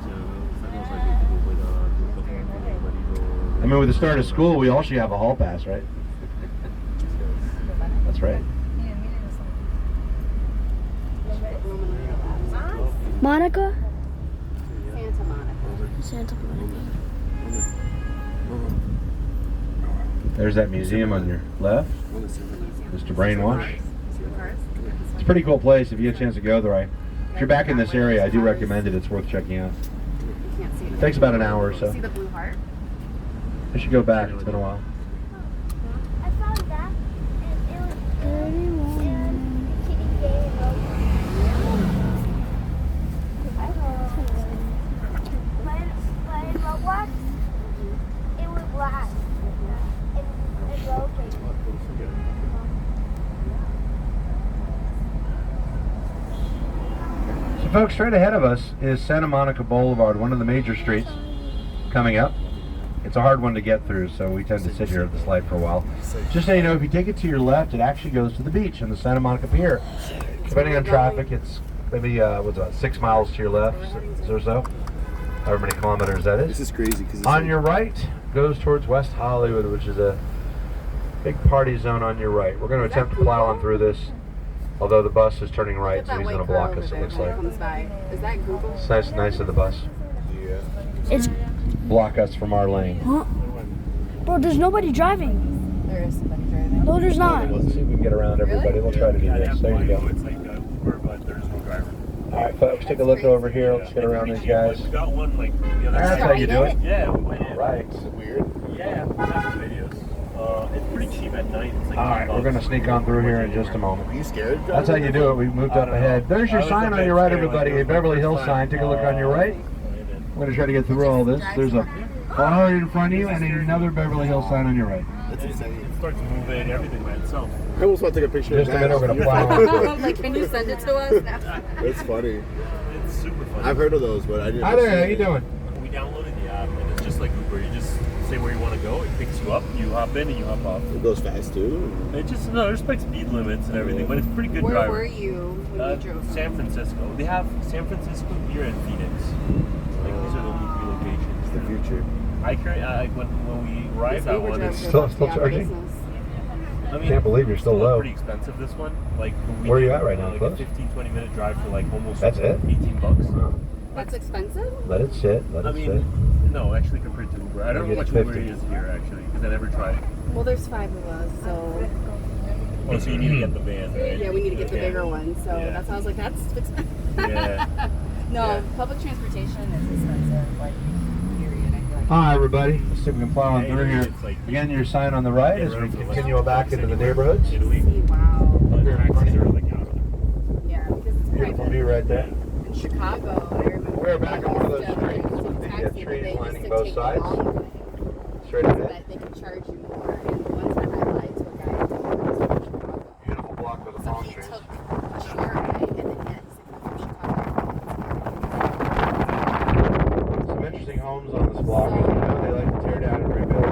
I mean, with the start of school, we all should have a hall pass, right? That's right. Monica? Santa Monica. Santa Monica. There's that museum on your left. Mr. Brainwash. It's a pretty cool place. If you get a chance to go there, if you're back in this area, I do recommend it. It's worth checking out. You can't see it. It takes about an hour or so. See the blue heart? I should go back. It's been a while. I found that, and it was good, and the kitty gave it over. But in Roblox, it was black. And rotated. So folks, straight ahead of us is Santa Monica Boulevard, one of the major streets coming up. It's a hard one to get through, so we tend to sit here at this light for a while. Just so you know, if you take it to your left, it actually goes to the beach and the Santa Monica Pier. Depending on traffic, it's maybe what's about 6 miles to your left or so. However many kilometers that is. This is crazy. On your right goes towards West Hollywood, which is a big party zone on your right. We're going to attempt to plow on through this, although the bus is turning right, so he's going to block us, it looks like. Is that Google? It's nice of the bus. Yeah. It's Block us from our lane. huh? Bro, there's nobody driving. There is somebody driving. No, there's not. Let's see if we can get around everybody. We'll try to do this. There you go. It's like Uber, but there's no driver. All right, folks, take a look over here. Let's get around these guys. We got one like the other That's how you do it. Yeah, we went in. Right. Is it weird? Yeah, we have videos. pretty cheap at night. It's like All right, we're going to sneak on through here in just a moment. Are you scared? That's how you do it. We moved up ahead. There's your sign on your right, everybody. A Beverly Hills sign. Take a look on your right. I'm going to try to get through all this. There's a bar in front of you and another Beverly Hills sign on your right. That's insane. It starts moving everything by itself. I almost want to take a picture Just of a minute, we're going to plow on. Like, can you send it to us? It's funny. It's super fun. I've heard of those, but I didn't. Hi there, how you doing? We downloaded the app, and it's just like Uber. You just say where you want to go. It picks you up. You hop in and you hop off. It goes fast too. It just there's like speed limits and everything, but it's pretty good Where driver. were you when you drove? San Francisco. They have San Francisco here and Phoenix. Like these are the only 3 locations. It's the future. I carry when we arrived at one, it's Still charging? I mean, Can't believe you're still it's low. Pretty expensive this one. Like Where are you at right now? Like Close? a 15-20 minute drive for like almost That's it? $18. That's expensive? Let it sit. Let I it mean, sit. no, actually compared to Uber, I don't know Get how much 50. Uber is here actually because I never tried. Well, there's 5 of us, so Oh, so you need to get the van, right? yeah, we need to get the van. bigger one. So Yeah. that's how I was like, that's expensive. Yeah. No, Yeah. public transportation is expensive. Like, period. I feel like. Hi, everybody. Let's see if we can plow on Yeah, through here. it's like- Again, your sign on the right as we continue back into the neighborhoods. Italy. Wow. But taxis are like out. Yeah, because it's Beautiful private. view right there. In Chicago, I remember. We're back on one of those they used to, streets with the taxi, but trees they used lining to both take sides. the long way Straight so ahead. that they could charge you more. And one time I lied to a guy who was from Chicago. Beautiful block with the So palm he trees. took a short ride and then he said, "I'm from Chicago." Some interesting homes on this block. As you know, they like to tear down and rebuild.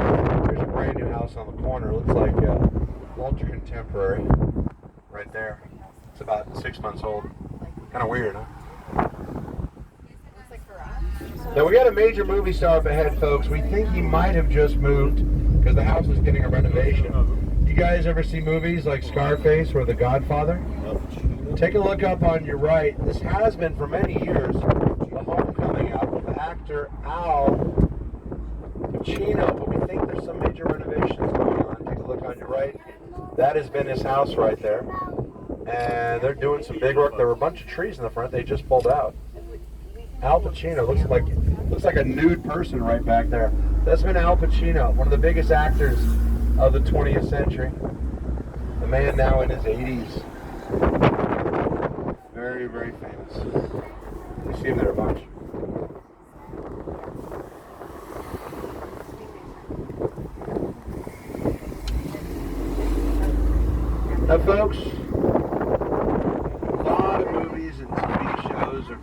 There's a brand new house on the corner. Looks like ultra contemporary right there. It's about 6 months old. Kind of weird, huh? It's like garage. Now we got a major movie star up ahead, folks. We think he might have just moved because the house is getting a renovation. You guys ever see movies like Scarface or The Godfather? Take a look up on your right. This has been for many years the homecoming out with actor Al Pacino, but we think there's some major renovations going on. Take a look on your right. That has been his house right there. And they're doing some big work. There were a bunch of trees in the front they just pulled out. Al Pacino looks like a nude person right back there. That's been Al Pacino, one of the biggest actors of the 20th century. The man now in his 80s. Very, very famous. You see him there a bunch. Now, folks, a lot of movies and TV shows are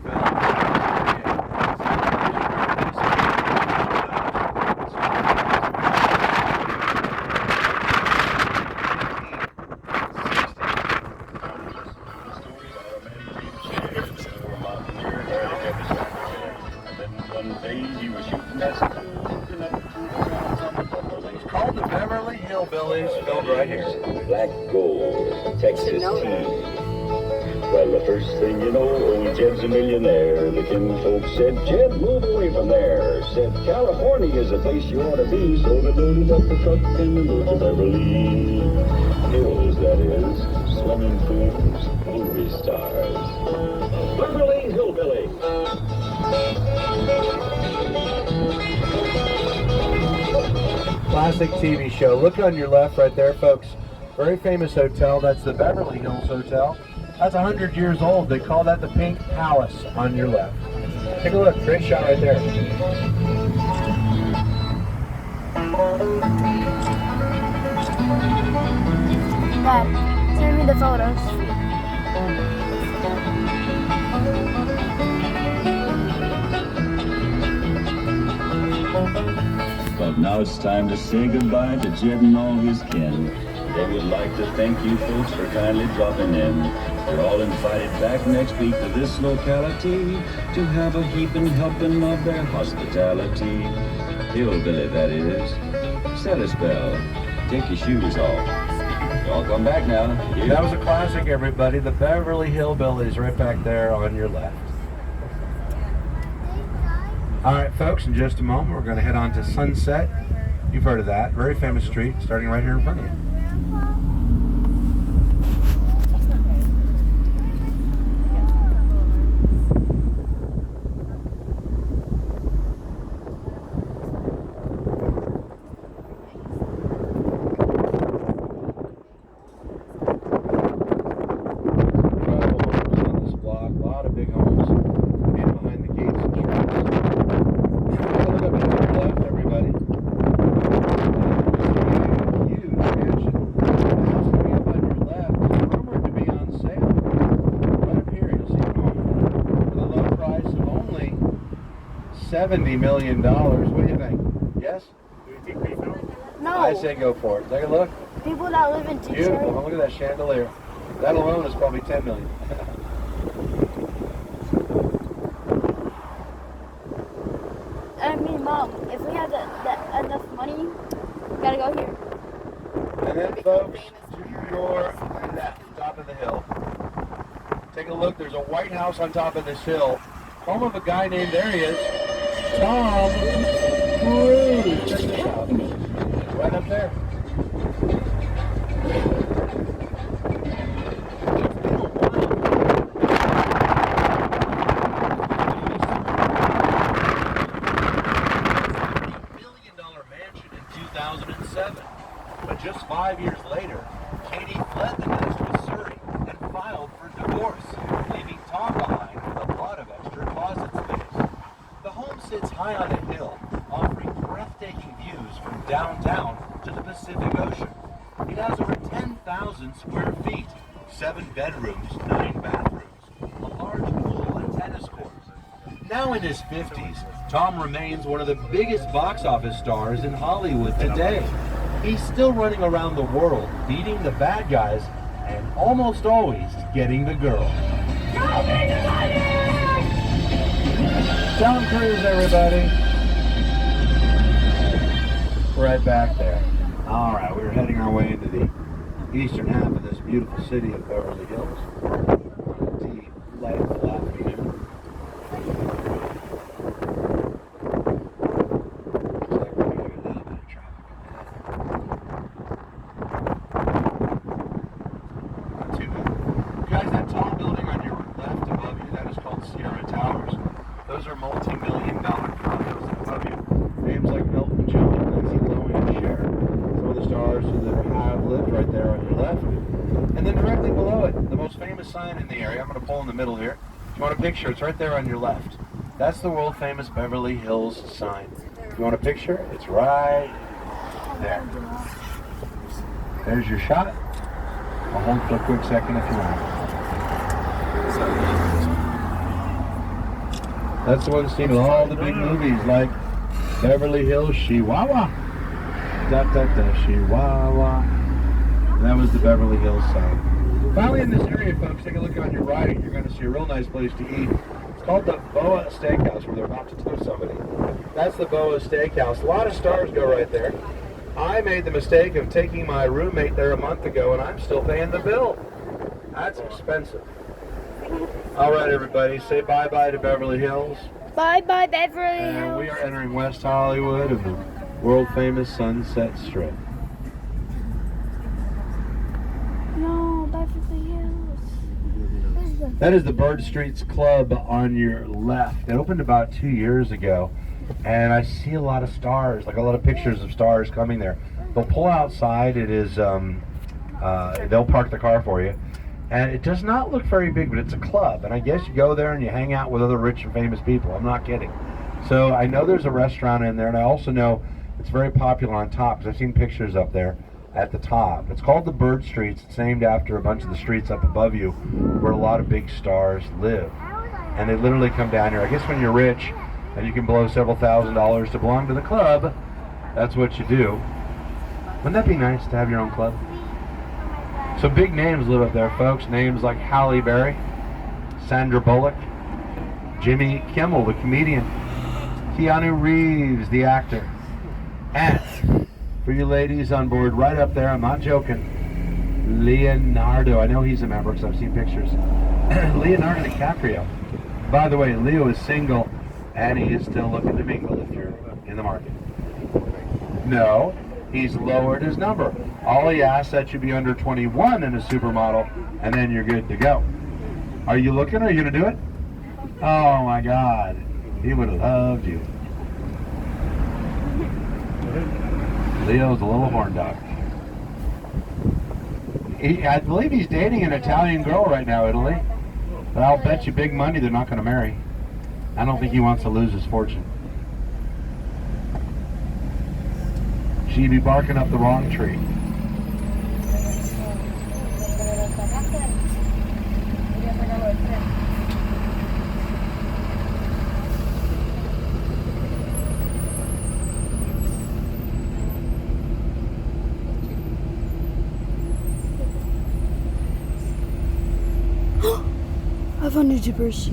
It's called the Beverly Hillbillies, filmed right here. Black gold, Texas tea. Well, the first thing you know, old Jed's a millionaire. The kinfolk said, Jed, move away from there. Said, California is a place you ought to be. So they loaded up the truck and they moved to Beverly Hills, that is. Swimming pools, movie stars. Beverly Hillbillies. Classic TV show. Look on your left right there, folks. Very famous hotel. That's the Beverly Hills Hotel. That's 100 years old. They call that the Pink Palace on your left. Take a look. Great shot right there. Dad, send me the photos. But now it's time to say goodbye to Jed and all his kin. They would like to thank you folks for kindly dropping in. You're all invited back next week to this locality to have a heaping helping of their hospitality. Hillbilly, that is. Set a spell. Take your shoes off. Y'all come back now. Yeah. That was a classic, everybody. The Beverly Hillbillies right back there on your left. All right, folks, in just a moment, we're going to head on to Sunset. You've heard of that. Very famous street, starting right here in front of you. $70 million. What do you think? Yes? No. I say go for it. Take a look. People that live in Beautiful. Detroit. Look at that chandelier. That alone is probably 10 million. I mean, Mom, if we have that enough money, we gotta go here. And then, folks, to your left, top of the hill. Take a look. There's a White House on top of this hill. Home of a guy named, there he is, Tom Cruise. Check this out. Right up there. But just 5 years later, Katie fled the nest with Surrey and filed for divorce, leaving Tom behind with a lot of extra closet space. The home sits high on a hill, offering breathtaking views from downtown to the Pacific Ocean. It has over 10,000 square feet, 7 bedrooms, 9 bathrooms, a large pool and tennis courts. Now in his 50s, Tom remains one of the biggest box office stars in Hollywood today. He's still running around the world, beating the bad guys, and almost always getting the girl. Tom Cruise, everybody. Right back there. All right, we're heading our way into the eastern half of this beautiful city of Beverly Hills. Delightful afternoon. Those are multi-million-dollar condos above you. Names like Elton John, Lindsay Lohan, Cher. Some of the stars that have lived right there on your left. And then directly below it, the most famous sign in the area. I'm going to pull in the middle here. If you want a picture, it's right there on your left. That's the world-famous Beverly Hills sign. If you want a picture, it's right there. There's your shot. I'll hold for a quick second if you want. That's the one seen in all the big movies like Beverly Hills Chihuahua. Da da da Chihuahua. And that was the Beverly Hills sign. Finally in this area, folks, take a look on your right. You're going to see a real nice place to eat. It's called the Boa Steakhouse, where they're about to toast somebody. That's the Boa Steakhouse. A lot of stars go right there. I made the mistake of taking my roommate there a month ago, and I'm still paying the bill. That's expensive. All right, everybody, say bye-bye to Beverly Hills. Bye-bye, Beverly Hills. And we are entering West Hollywood and the world-famous Sunset Strip. No, Beverly Hills. That is the Bird Streets Club on your left. It opened about 2 years ago, and I see a lot of stars, like a lot of pictures of stars coming there. They'll pull outside. It is, they'll park the car for you. And it does not look very big, but it's a club. And I guess you go there and you hang out with other rich and famous people. I'm not kidding. So I know there's a restaurant in there, and I also know it's very popular on top, because I've seen pictures up there at the top. It's called the Bird Streets. It's named after a bunch of the streets up above you where a lot of big stars live. And they literally come down here. I guess when you're rich and you can blow several $1,000s to belong to the club, that's what you do. Wouldn't that be nice to have your own club? So big names live up there, folks. Names like Halle Berry, Sandra Bullock, Jimmy Kimmel, the comedian, Keanu Reeves, the actor, and for you ladies on board, right up there, I'm not joking, Leonardo. I know he's a member because I've seen pictures. Leonardo DiCaprio. By the way, Leo is single, and he is still looking to mingle if you're in the market. No. He's lowered his number. All he asks that you be under 21 in a supermodel, and then you're good to go. Are you looking? Are you going to do it? Oh my God. He would have loved you. Leo's a little horn dog. I believe he's dating an Italian girl right now, Italy. But I'll bet you big money they're not going to marry. I don't think he wants to lose his fortune. She'd be barking up the wrong tree. I found YouTubers.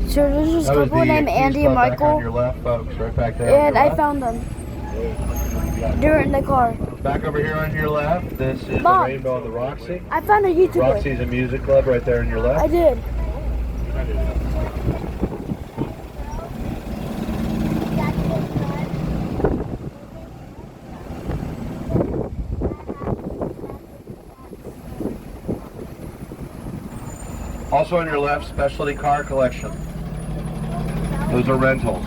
So there's this That was couple the named Keys Andy Club and back on Michael, your left, folks, right back there. on and your I left. found them. They're in the car. Back over here on your left, this is Mom. the Rainbow and the Roxy. I found a YouTuber. Roxy's a music club right there on your left. I did. Also on your left, Specialty Car Collection. Those are rentals.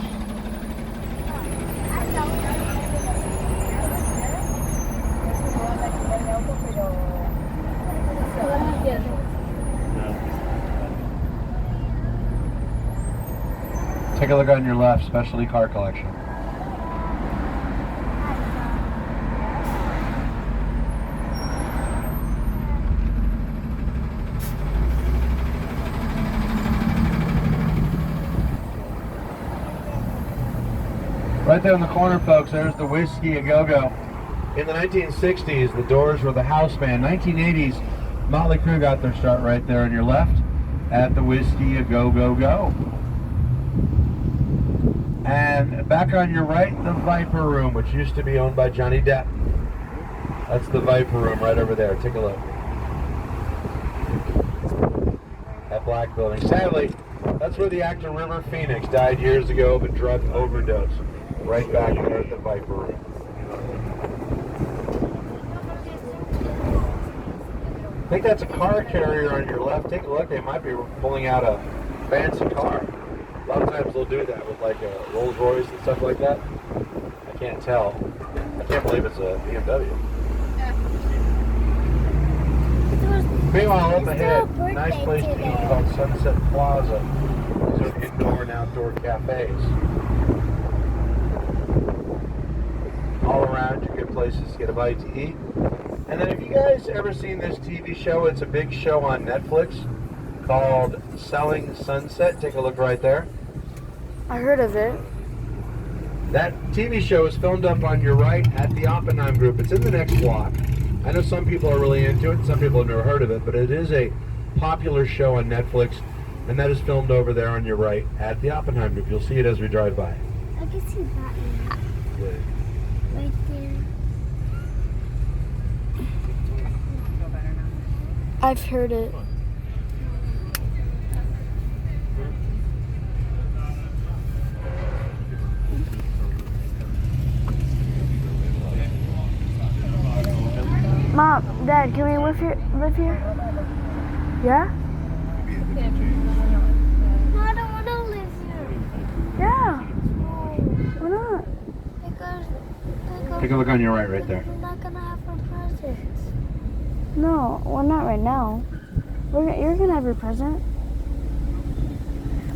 Take a look on your left, Specialty Car Collection. Right there in the corner, folks, there's the Whiskey A Go-Go. In the 1960s, the Doors were the house band. 1980s, Motley Crue got their start right there on your left at the Whiskey A Go-Go-Go. And back on your right, the Viper Room, which used to be owned by Johnny Depp. That's the Viper Room right over there. Take a look. That black building. Sadly, that's where the actor River Phoenix died years ago of a drug overdose. Right back there at the Viper Room. I think that's a car carrier on your left. Take a look. They might be pulling out a fancy car. A lot of times they'll do that with like a Rolls Royce and stuff like that. I can't tell. I can't believe it's a BMW. Meanwhile, up ahead, nice place to eat called Sunset Plaza. These are indoor and outdoor cafes. All around, you get places to get a bite to eat. And then, have you guys ever seen this TV show? It's a big show on Netflix called Selling Sunset. Take a look right there. I heard of it. That TV show is filmed up on your right at the Oppenheim Group. It's in the next block. I know some people are really into it. Some people have never heard of it, but it is a popular show on Netflix, and that is filmed over there on your right at the Oppenheim Group. You'll see it as we drive by. I can see that one. Good. Right there. I've heard it. Mom, Dad, can we live here? Yeah? No, I don't want to live here. Yeah. Why not? Because Take a look on your right there. we're not going to have our presents. No, well, not right now. You're gonna have your present.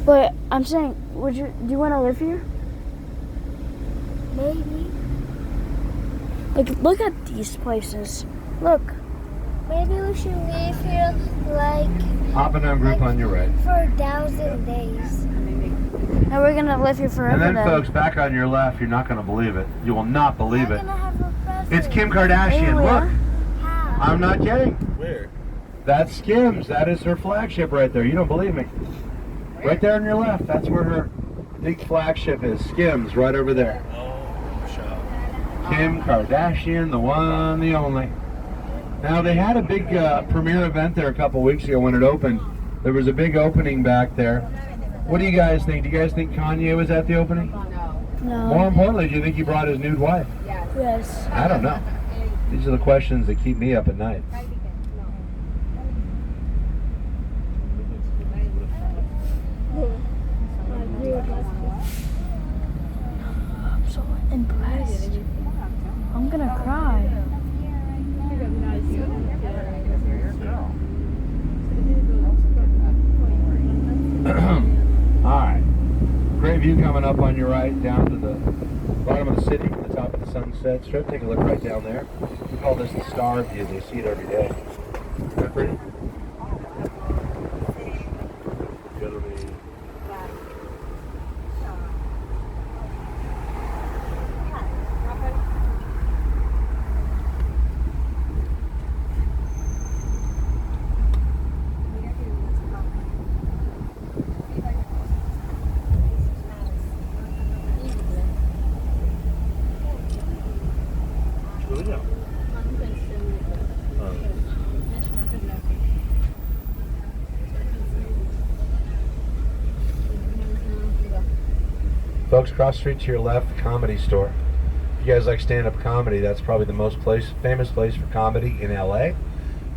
But I'm saying, do you want to live here? Maybe. Like, look at these places. Look. Maybe we should live here like Oppenheim Group on your right. for 1,000 days. And we're gonna live here forever. And then, folks, back on your left, you're not going to believe it. You will not believe it. We're gonna have a present. It's Kim Kardashian. Look. How? I'm not kidding. Where? That's Skims. That is her flagship right there. You don't believe me. Right there on your left. That's where her big flagship is. Skims, right over there. Kim Kardashian, the one, the only. Now, they had a big premiere event there a couple weeks ago when it opened. There was a big opening back there. What do you guys think? Do you guys think Kanye was at the opening? No. More importantly, do you think he brought his nude wife? Yes. I don't know. These are the questions that keep me up at night. I'm so impressed. I'm gonna cry. Alright. Great view coming up on your right, down to the bottom of the city from the top of the Sunset Strip. Take a look right down there. We call this the Star View. They see it every day. Isn't that pretty? Folks, across the street to your left, the Comedy Store. If you guys like stand-up comedy, that's probably the most famous place for comedy in LA.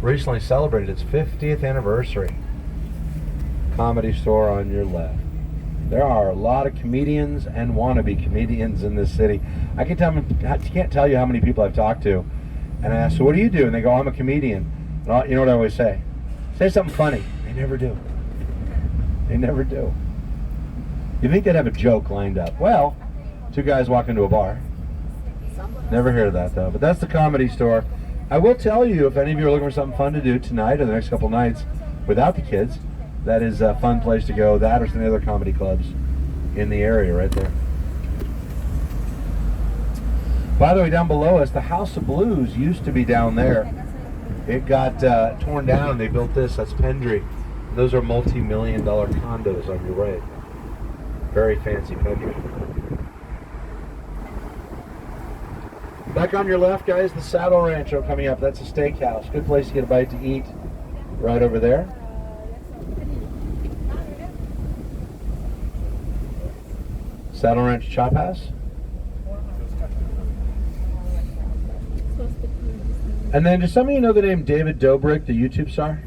Recently celebrated its 50th anniversary. Comedy Store on your left. There are a lot of comedians and wannabe comedians in this city. I can't tell you how many people I've talked to, and I ask, so what do you do? And they go, I'm a comedian. And you know what I always say? Say something funny. They never do. They never do. You think they'd have a joke lined up? Well, two guys walk into a bar. Never hear of that though. But that's the Comedy Store. I will tell you, if any of you are looking for something fun to do tonight or the next couple nights without the kids, that is a fun place to go. That or some of the other comedy clubs in the area right there. By the way, down below us, the House of Blues used to be down there. It got torn down. They built this. That's Pendry. Those are multi-million-dollar condos on your right. Very fancy Pendry. Back on your left, guys, the Saddle Rancho coming up. That's a steakhouse. Good place to get a bite to eat. Right over there. Saddle Ranch Chop House. And then, does some of you know the name David Dobrik, the YouTube star?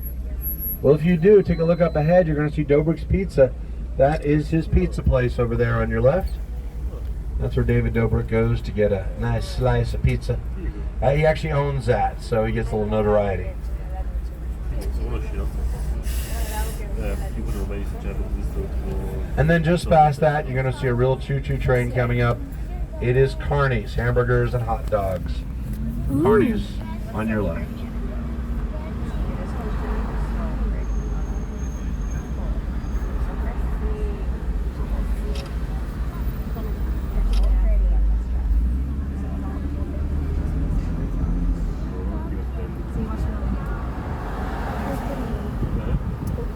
Well, if you do, take a look up ahead. You're going to see Dobrik's Pizza. That is his pizza place over there on your left. That's where David Dobrik goes to get a nice slice of pizza. He actually owns that, so he gets a little notoriety. And then just past that, you're going to see a real choo-choo train coming up. It is Carney's, hamburgers and hot dogs. Carney's on your left.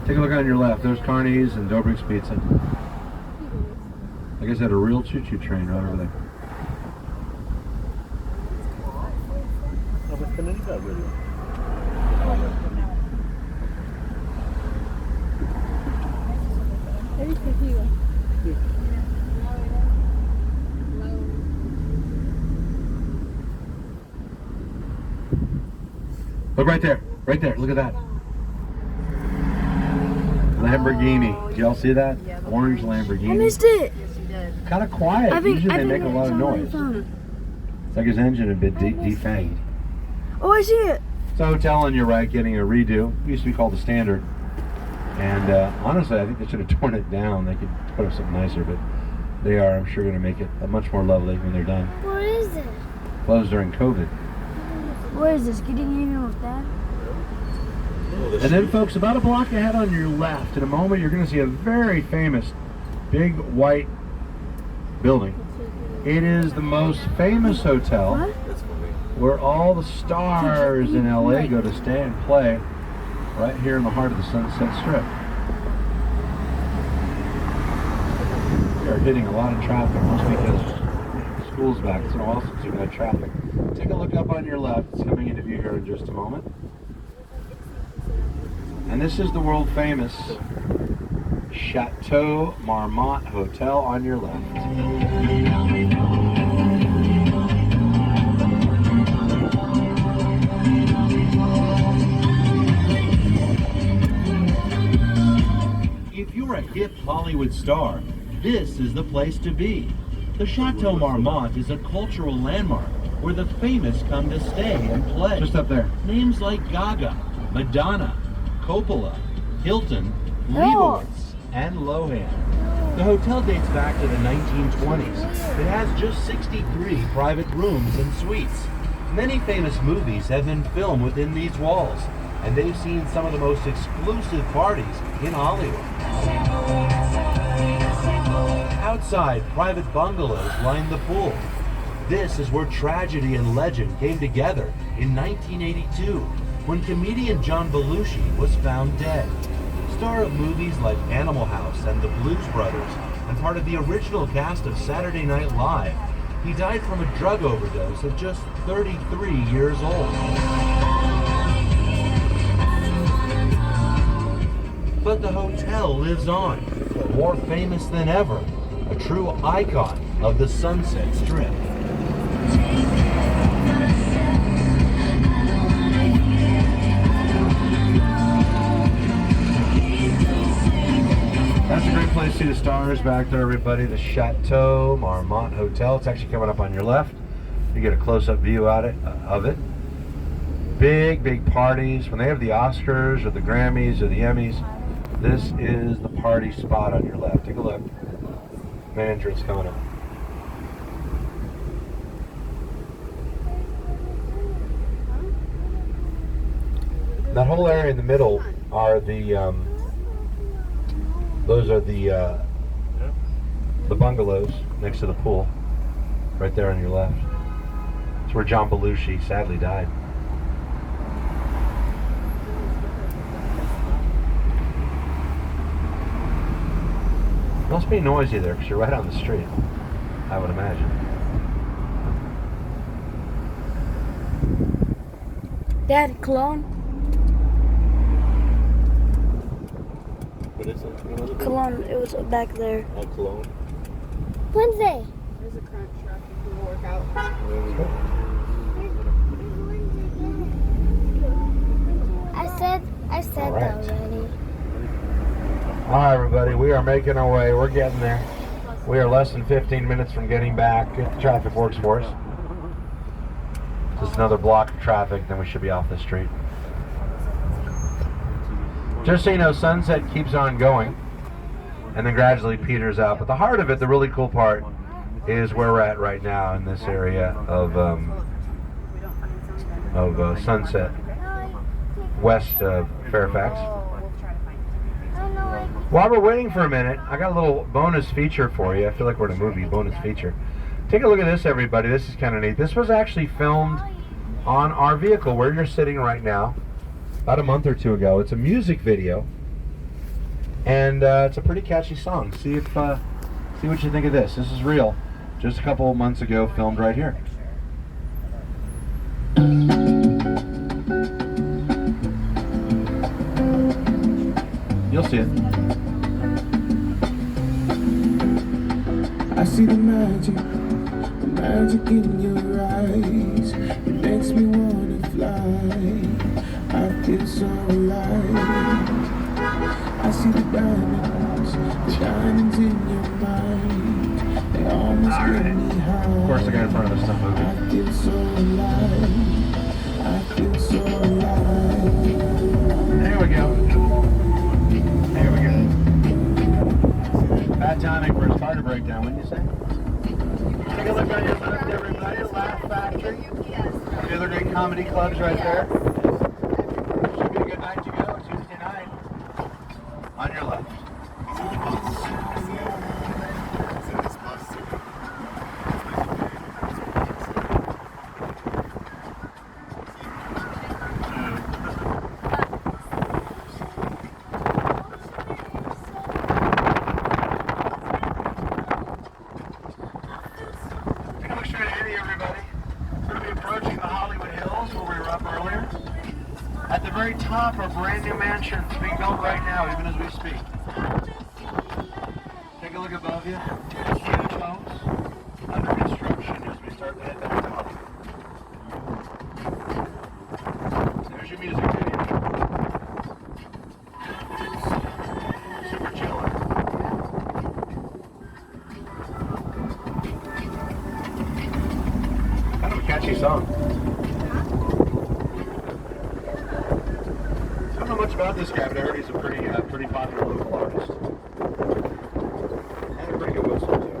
Take a look on your left. There's Carney's and Dobrik's Pizza. Like I said, a real choo-choo train right over there. Look right there. Right there. Look at that. Lamborghini. Did y'all see that? Yeah, Orange Lamborghini. I missed it. Kind of quiet. Usually they make a lot of noise. It's like his engine had been defanged. Oh, I see it. It's a hotel on your right getting a redo. It used to be called the Standard. And honestly, I think they should have torn it down. They could put up something nicer, but they are, I'm sure, going to make it a much more lovely when they're done. What is it? Closed during COVID. Where is this? Getting in with that? And then, folks, about a block ahead on your left, in a moment, you're going to see a very famous big white building. It is the most famous hotel where all the stars in LA go to stay and play, right here in the heart of the Sunset Strip. We are hitting a lot of traffic, mostly because school's back. It's been a while since we've had traffic. Take a look up on your left. It's coming into view here in just a moment. And this is the world famous Chateau Marmont Hotel on your left. If you're a hip Hollywood star, this is the place to be. The Chateau Marmont is a cultural landmark where the famous come to stay and play. Just up there. Names like Gaga, Madonna, Coppola, Hilton, Leibowitz, and Lohan. The hotel dates back to the 1920s. It has just 63 private rooms and suites. Many famous movies have been filmed within these walls, and they've seen some of the most exclusive parties in Hollywood. Outside, private bungalows line the pool. This is where tragedy and legend came together in 1982. When comedian John Belushi was found dead. Star of movies like Animal House and The Blues Brothers, and part of the original cast of Saturday Night Live, he died from a drug overdose at just 33 years old. But the hotel lives on, more famous than ever. a true icon of the Sunset Strip. That's a great place to see the stars back there, everybody. The Chateau Marmont Hotel. It's actually coming up on your left. You get a close-up view of it. Big, big parties. When they have the Oscars or the Grammys or the Emmys, this is the party spot on your left. Take a look. Main entrance coming up. That whole area in the middle are the those are the bungalows next to the pool, right there on your left. It's where John Belushi sadly died. Must be noisy there because you're right on the street, I would imagine. Dad, Cologne? What is it? Cologne, it was back there. Oh, Cologne. Wednesday. There's a crunch truck if you work out. I said All right. that already. All right, everybody, we are making our way. We're getting there. We are less than 15 minutes from getting back if the traffic works for us. Just another block of traffic, then we should be off the street. Just so you know, Sunset keeps on going and then gradually peters out. But the heart of it, the really cool part, is where we're at right now in this area of Sunset, west of Fairfax. While we're waiting for a minute, I got a little bonus feature for you. I feel like we're in a movie, bonus feature. Take a look at this, everybody. This is kind of neat. This was actually filmed on our vehicle where you're sitting right now, about a month or two ago. It's a music video, and it's a pretty catchy song. See what you think of this. This is real. Just a couple of months ago, filmed right here. You'll see it. I see the magic in your eyes. It makes me wanna fly. I feel so alive. I see the diamonds in your mind. They almost get me high. Of course, I got in front of this stuff movie. I feel so alive. I feel so alive. There we go. There we go. Bad timing for a starter breakdown, wouldn't you say? Take a look on your left, everybody. Laugh Factory. The other great comedy clubs right there. Should be a good night to go. Tuesday night. On your left. At the very top are brand new mansions being built right now, even as we speak. Take a look above you. Huge homes under construction as we start to head back to Hollywood. There's your music video. Super chiller. Kind of a catchy song. Much about this guy, but I heard he's a pretty popular local artist. And a pretty good whistle, too.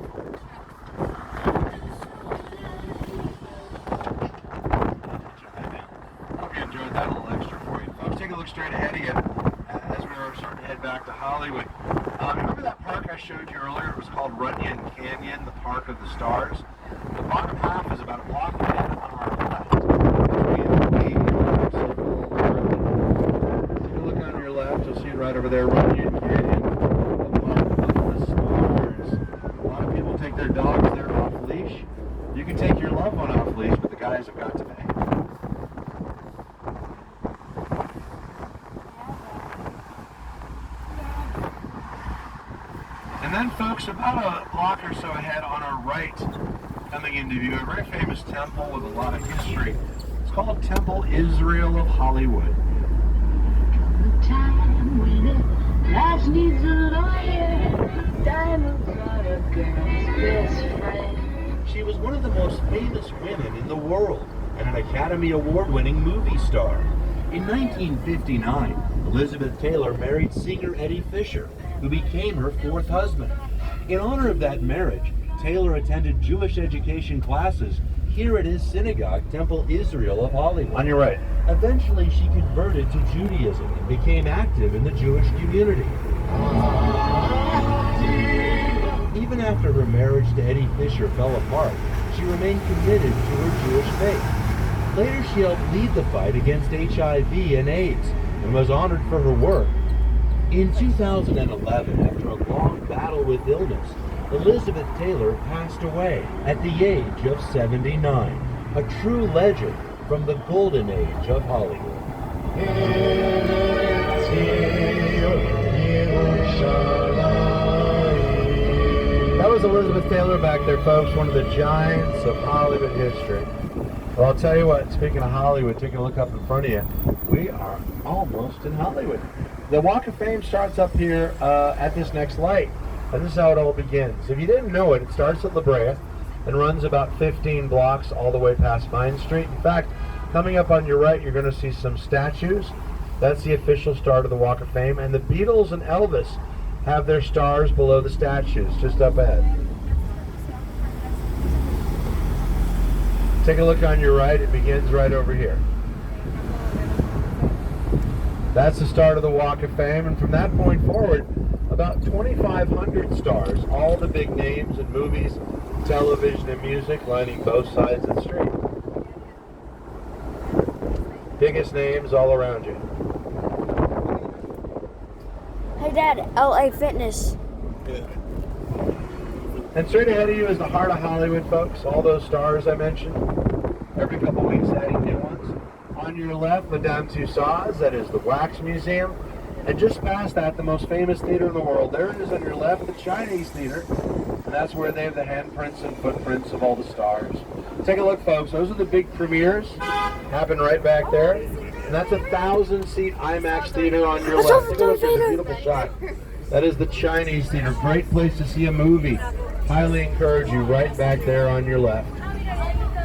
Hope you enjoyed that little extra for you. Folks, take a look straight ahead of you as we are starting to head back to Hollywood. Remember that park I showed you earlier? It was called Runyon Canyon, the Park of the Stars. The bottom half is about a block ahead on our left. You'll see it right over there, Runyon Canyon, the Park of the Stars. A lot of people take their dogs there off leash. You can take your loved one off leash, but the guys have got to pay. And then, folks, Folks, about a block or so ahead on our right, coming into view, a very famous temple with a lot of history. It's called Temple Israel of Hollywood. Life needs a lawyer, diamonds are a girl's best friend. She was one of the most famous women in the world and an Academy Award-winning movie star. In 1959, Elizabeth Taylor married singer Eddie Fisher, who became her fourth husband. In honor of that marriage, Taylor attended Jewish education classes here at his synagogue, Temple Israel of Hollywood. On your right. Eventually, she converted to Judaism and became active in the Jewish community. Even after her marriage to Eddie Fisher fell apart, she remained committed to her Jewish faith. Later, she helped lead the fight against HIV and AIDS and was honored for her work. In 2011, after a long battle with illness, Elizabeth Taylor passed away at the age of 79, a true legend from the golden age of Hollywood. That was Elizabeth Taylor back there, folks, one of the giants of Hollywood history. Well, I'll tell you what, speaking of Hollywood, taking a look up in front of you, we are almost in Hollywood. The Walk of Fame starts up here at this next light. And this is how it all begins. If you didn't know it, it starts at La Brea and runs about 15 blocks all the way past Vine Street. In fact, coming up on your right, you're going to see some statues. That's the official start of the Walk of Fame. And the Beatles and Elvis have their stars below the statues, just up ahead. Take a look on your right. It begins right over here. That's the start of the Walk of Fame. And from that point forward, about 2,500 stars, all the big names in movies, television, and music, lining both sides of the street. Biggest names all around you. Hey Dad, LA Fitness. And straight ahead of you is the heart of Hollywood, folks. All those stars I mentioned. Every couple weeks adding new ones. On your left, Madame Tussauds, that is the Wax Museum. And just past that, the most famous theater in the world. There it is on your left, the Chinese Theater. And that's where they have the handprints and footprints of all the stars. Take a look, folks. Those are the big premieres. Happen right back there. And that's a 1,000-seat IMAX theater on your left. Take a look, there's a beautiful shot. That is the Chinese Theater. Great place to see a movie. Highly encourage you right back there on your left.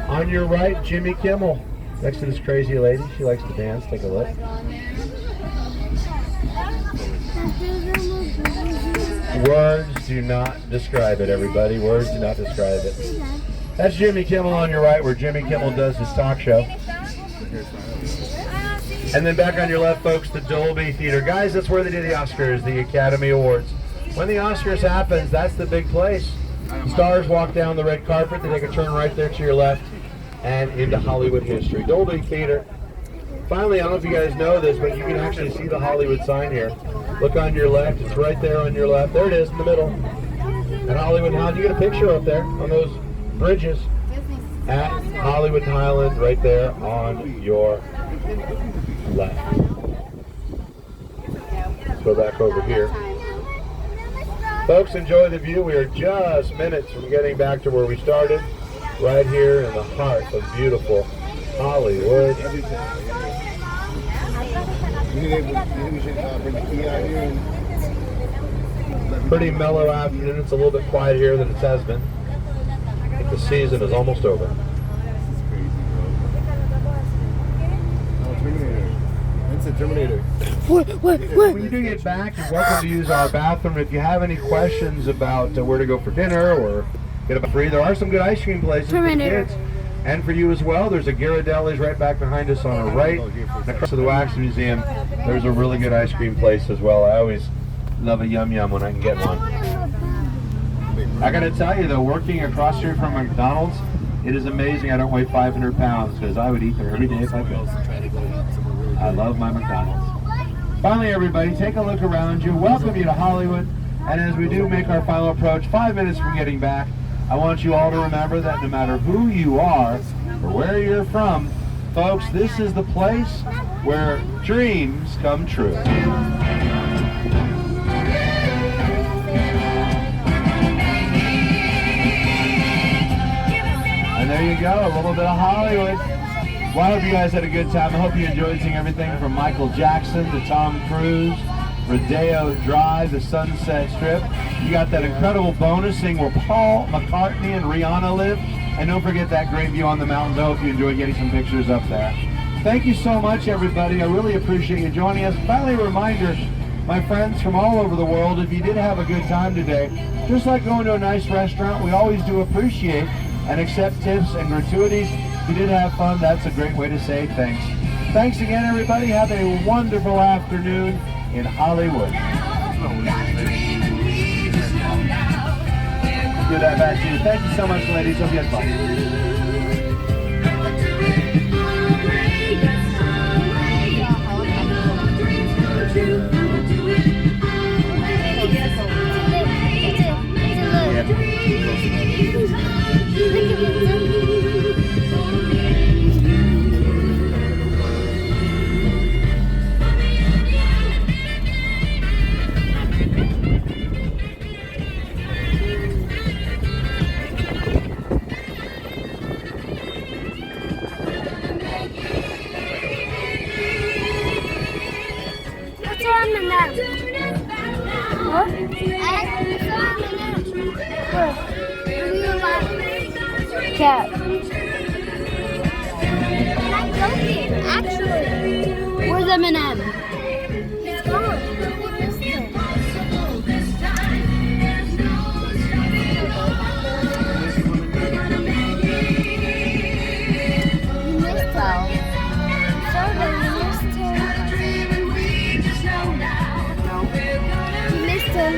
On your right, Jimmy Kimmel. Next to this crazy lady. She likes to dance. Take a look. Words do not describe it, everybody. Words do not describe it. That's Jimmy Kimmel on your right, where Jimmy Kimmel does his talk show. And then back on your left, folks, the Dolby Theater. Guys, that's where they do the Oscars, the Academy Awards. When the Oscars happens, that's the big place. The stars walk down the red carpet. They take a turn right there to your left and into Hollywood history. Dolby Theater. Finally, I don't know if you guys know this, but you can actually see the Hollywood sign here. Look on your left. It's right there on your left. There it is in the middle. And Hollywood and Highland. You get a picture up there on those bridges at Hollywood and Highland right there on your left. Let's go back over here. Folks, enjoy the view. We are just minutes from getting back to where we started, right here in the heart of beautiful Hollywood. Pretty mellow afternoon. It's a little bit quiet here than it has been. But the season is almost over. Terminator. When you do get back, you're welcome to use our bathroom. If you have any questions about where to go for dinner or get a free, there are some good ice cream places for kids and for you as well. There's a Ghirardelli's right back behind us on our right. Next to the Wax Museum, there's a really good ice cream place as well. I always love a Yum Yum when I can get one. I gotta tell you though, working across here from McDonald's, it is amazing I don't weigh 500 pounds because I would eat there every day if I could. I love my McDonald's. Finally, everybody, take a look around you. Welcome you to Hollywood. And as we do make our final approach, 5 minutes from getting back, I want you all to remember that no matter who you are or where you're from, folks, this is the place where dreams come true. you go, a little bit of Hollywood. Well, I hope you guys had a good time. I hope you enjoyed seeing everything from Michael Jackson to Tom Cruise, Rodeo Drive, the Sunset Strip. You got that incredible bonus seeing where Paul McCartney and Rihanna live. And don't forget that great view on the mountains. I hope you enjoyed getting some pictures up there. Thank you so much, everybody. I really appreciate you joining us. Finally, a reminder, my friends from all over the world, if you did have a good time today, just like going to a nice restaurant, we always do appreciate and accept tips and gratuities. If you did have fun, that's a great way to say thanks. Thanks again, everybody. Have a wonderful afternoon in Hollywood. Give that back to you. Thank you so much, ladies. Hope you had fun. Cat. I'm joking, actually. Where's Eminem? He's gone. We missed him. You missed him. You missed him.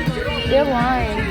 You're lying.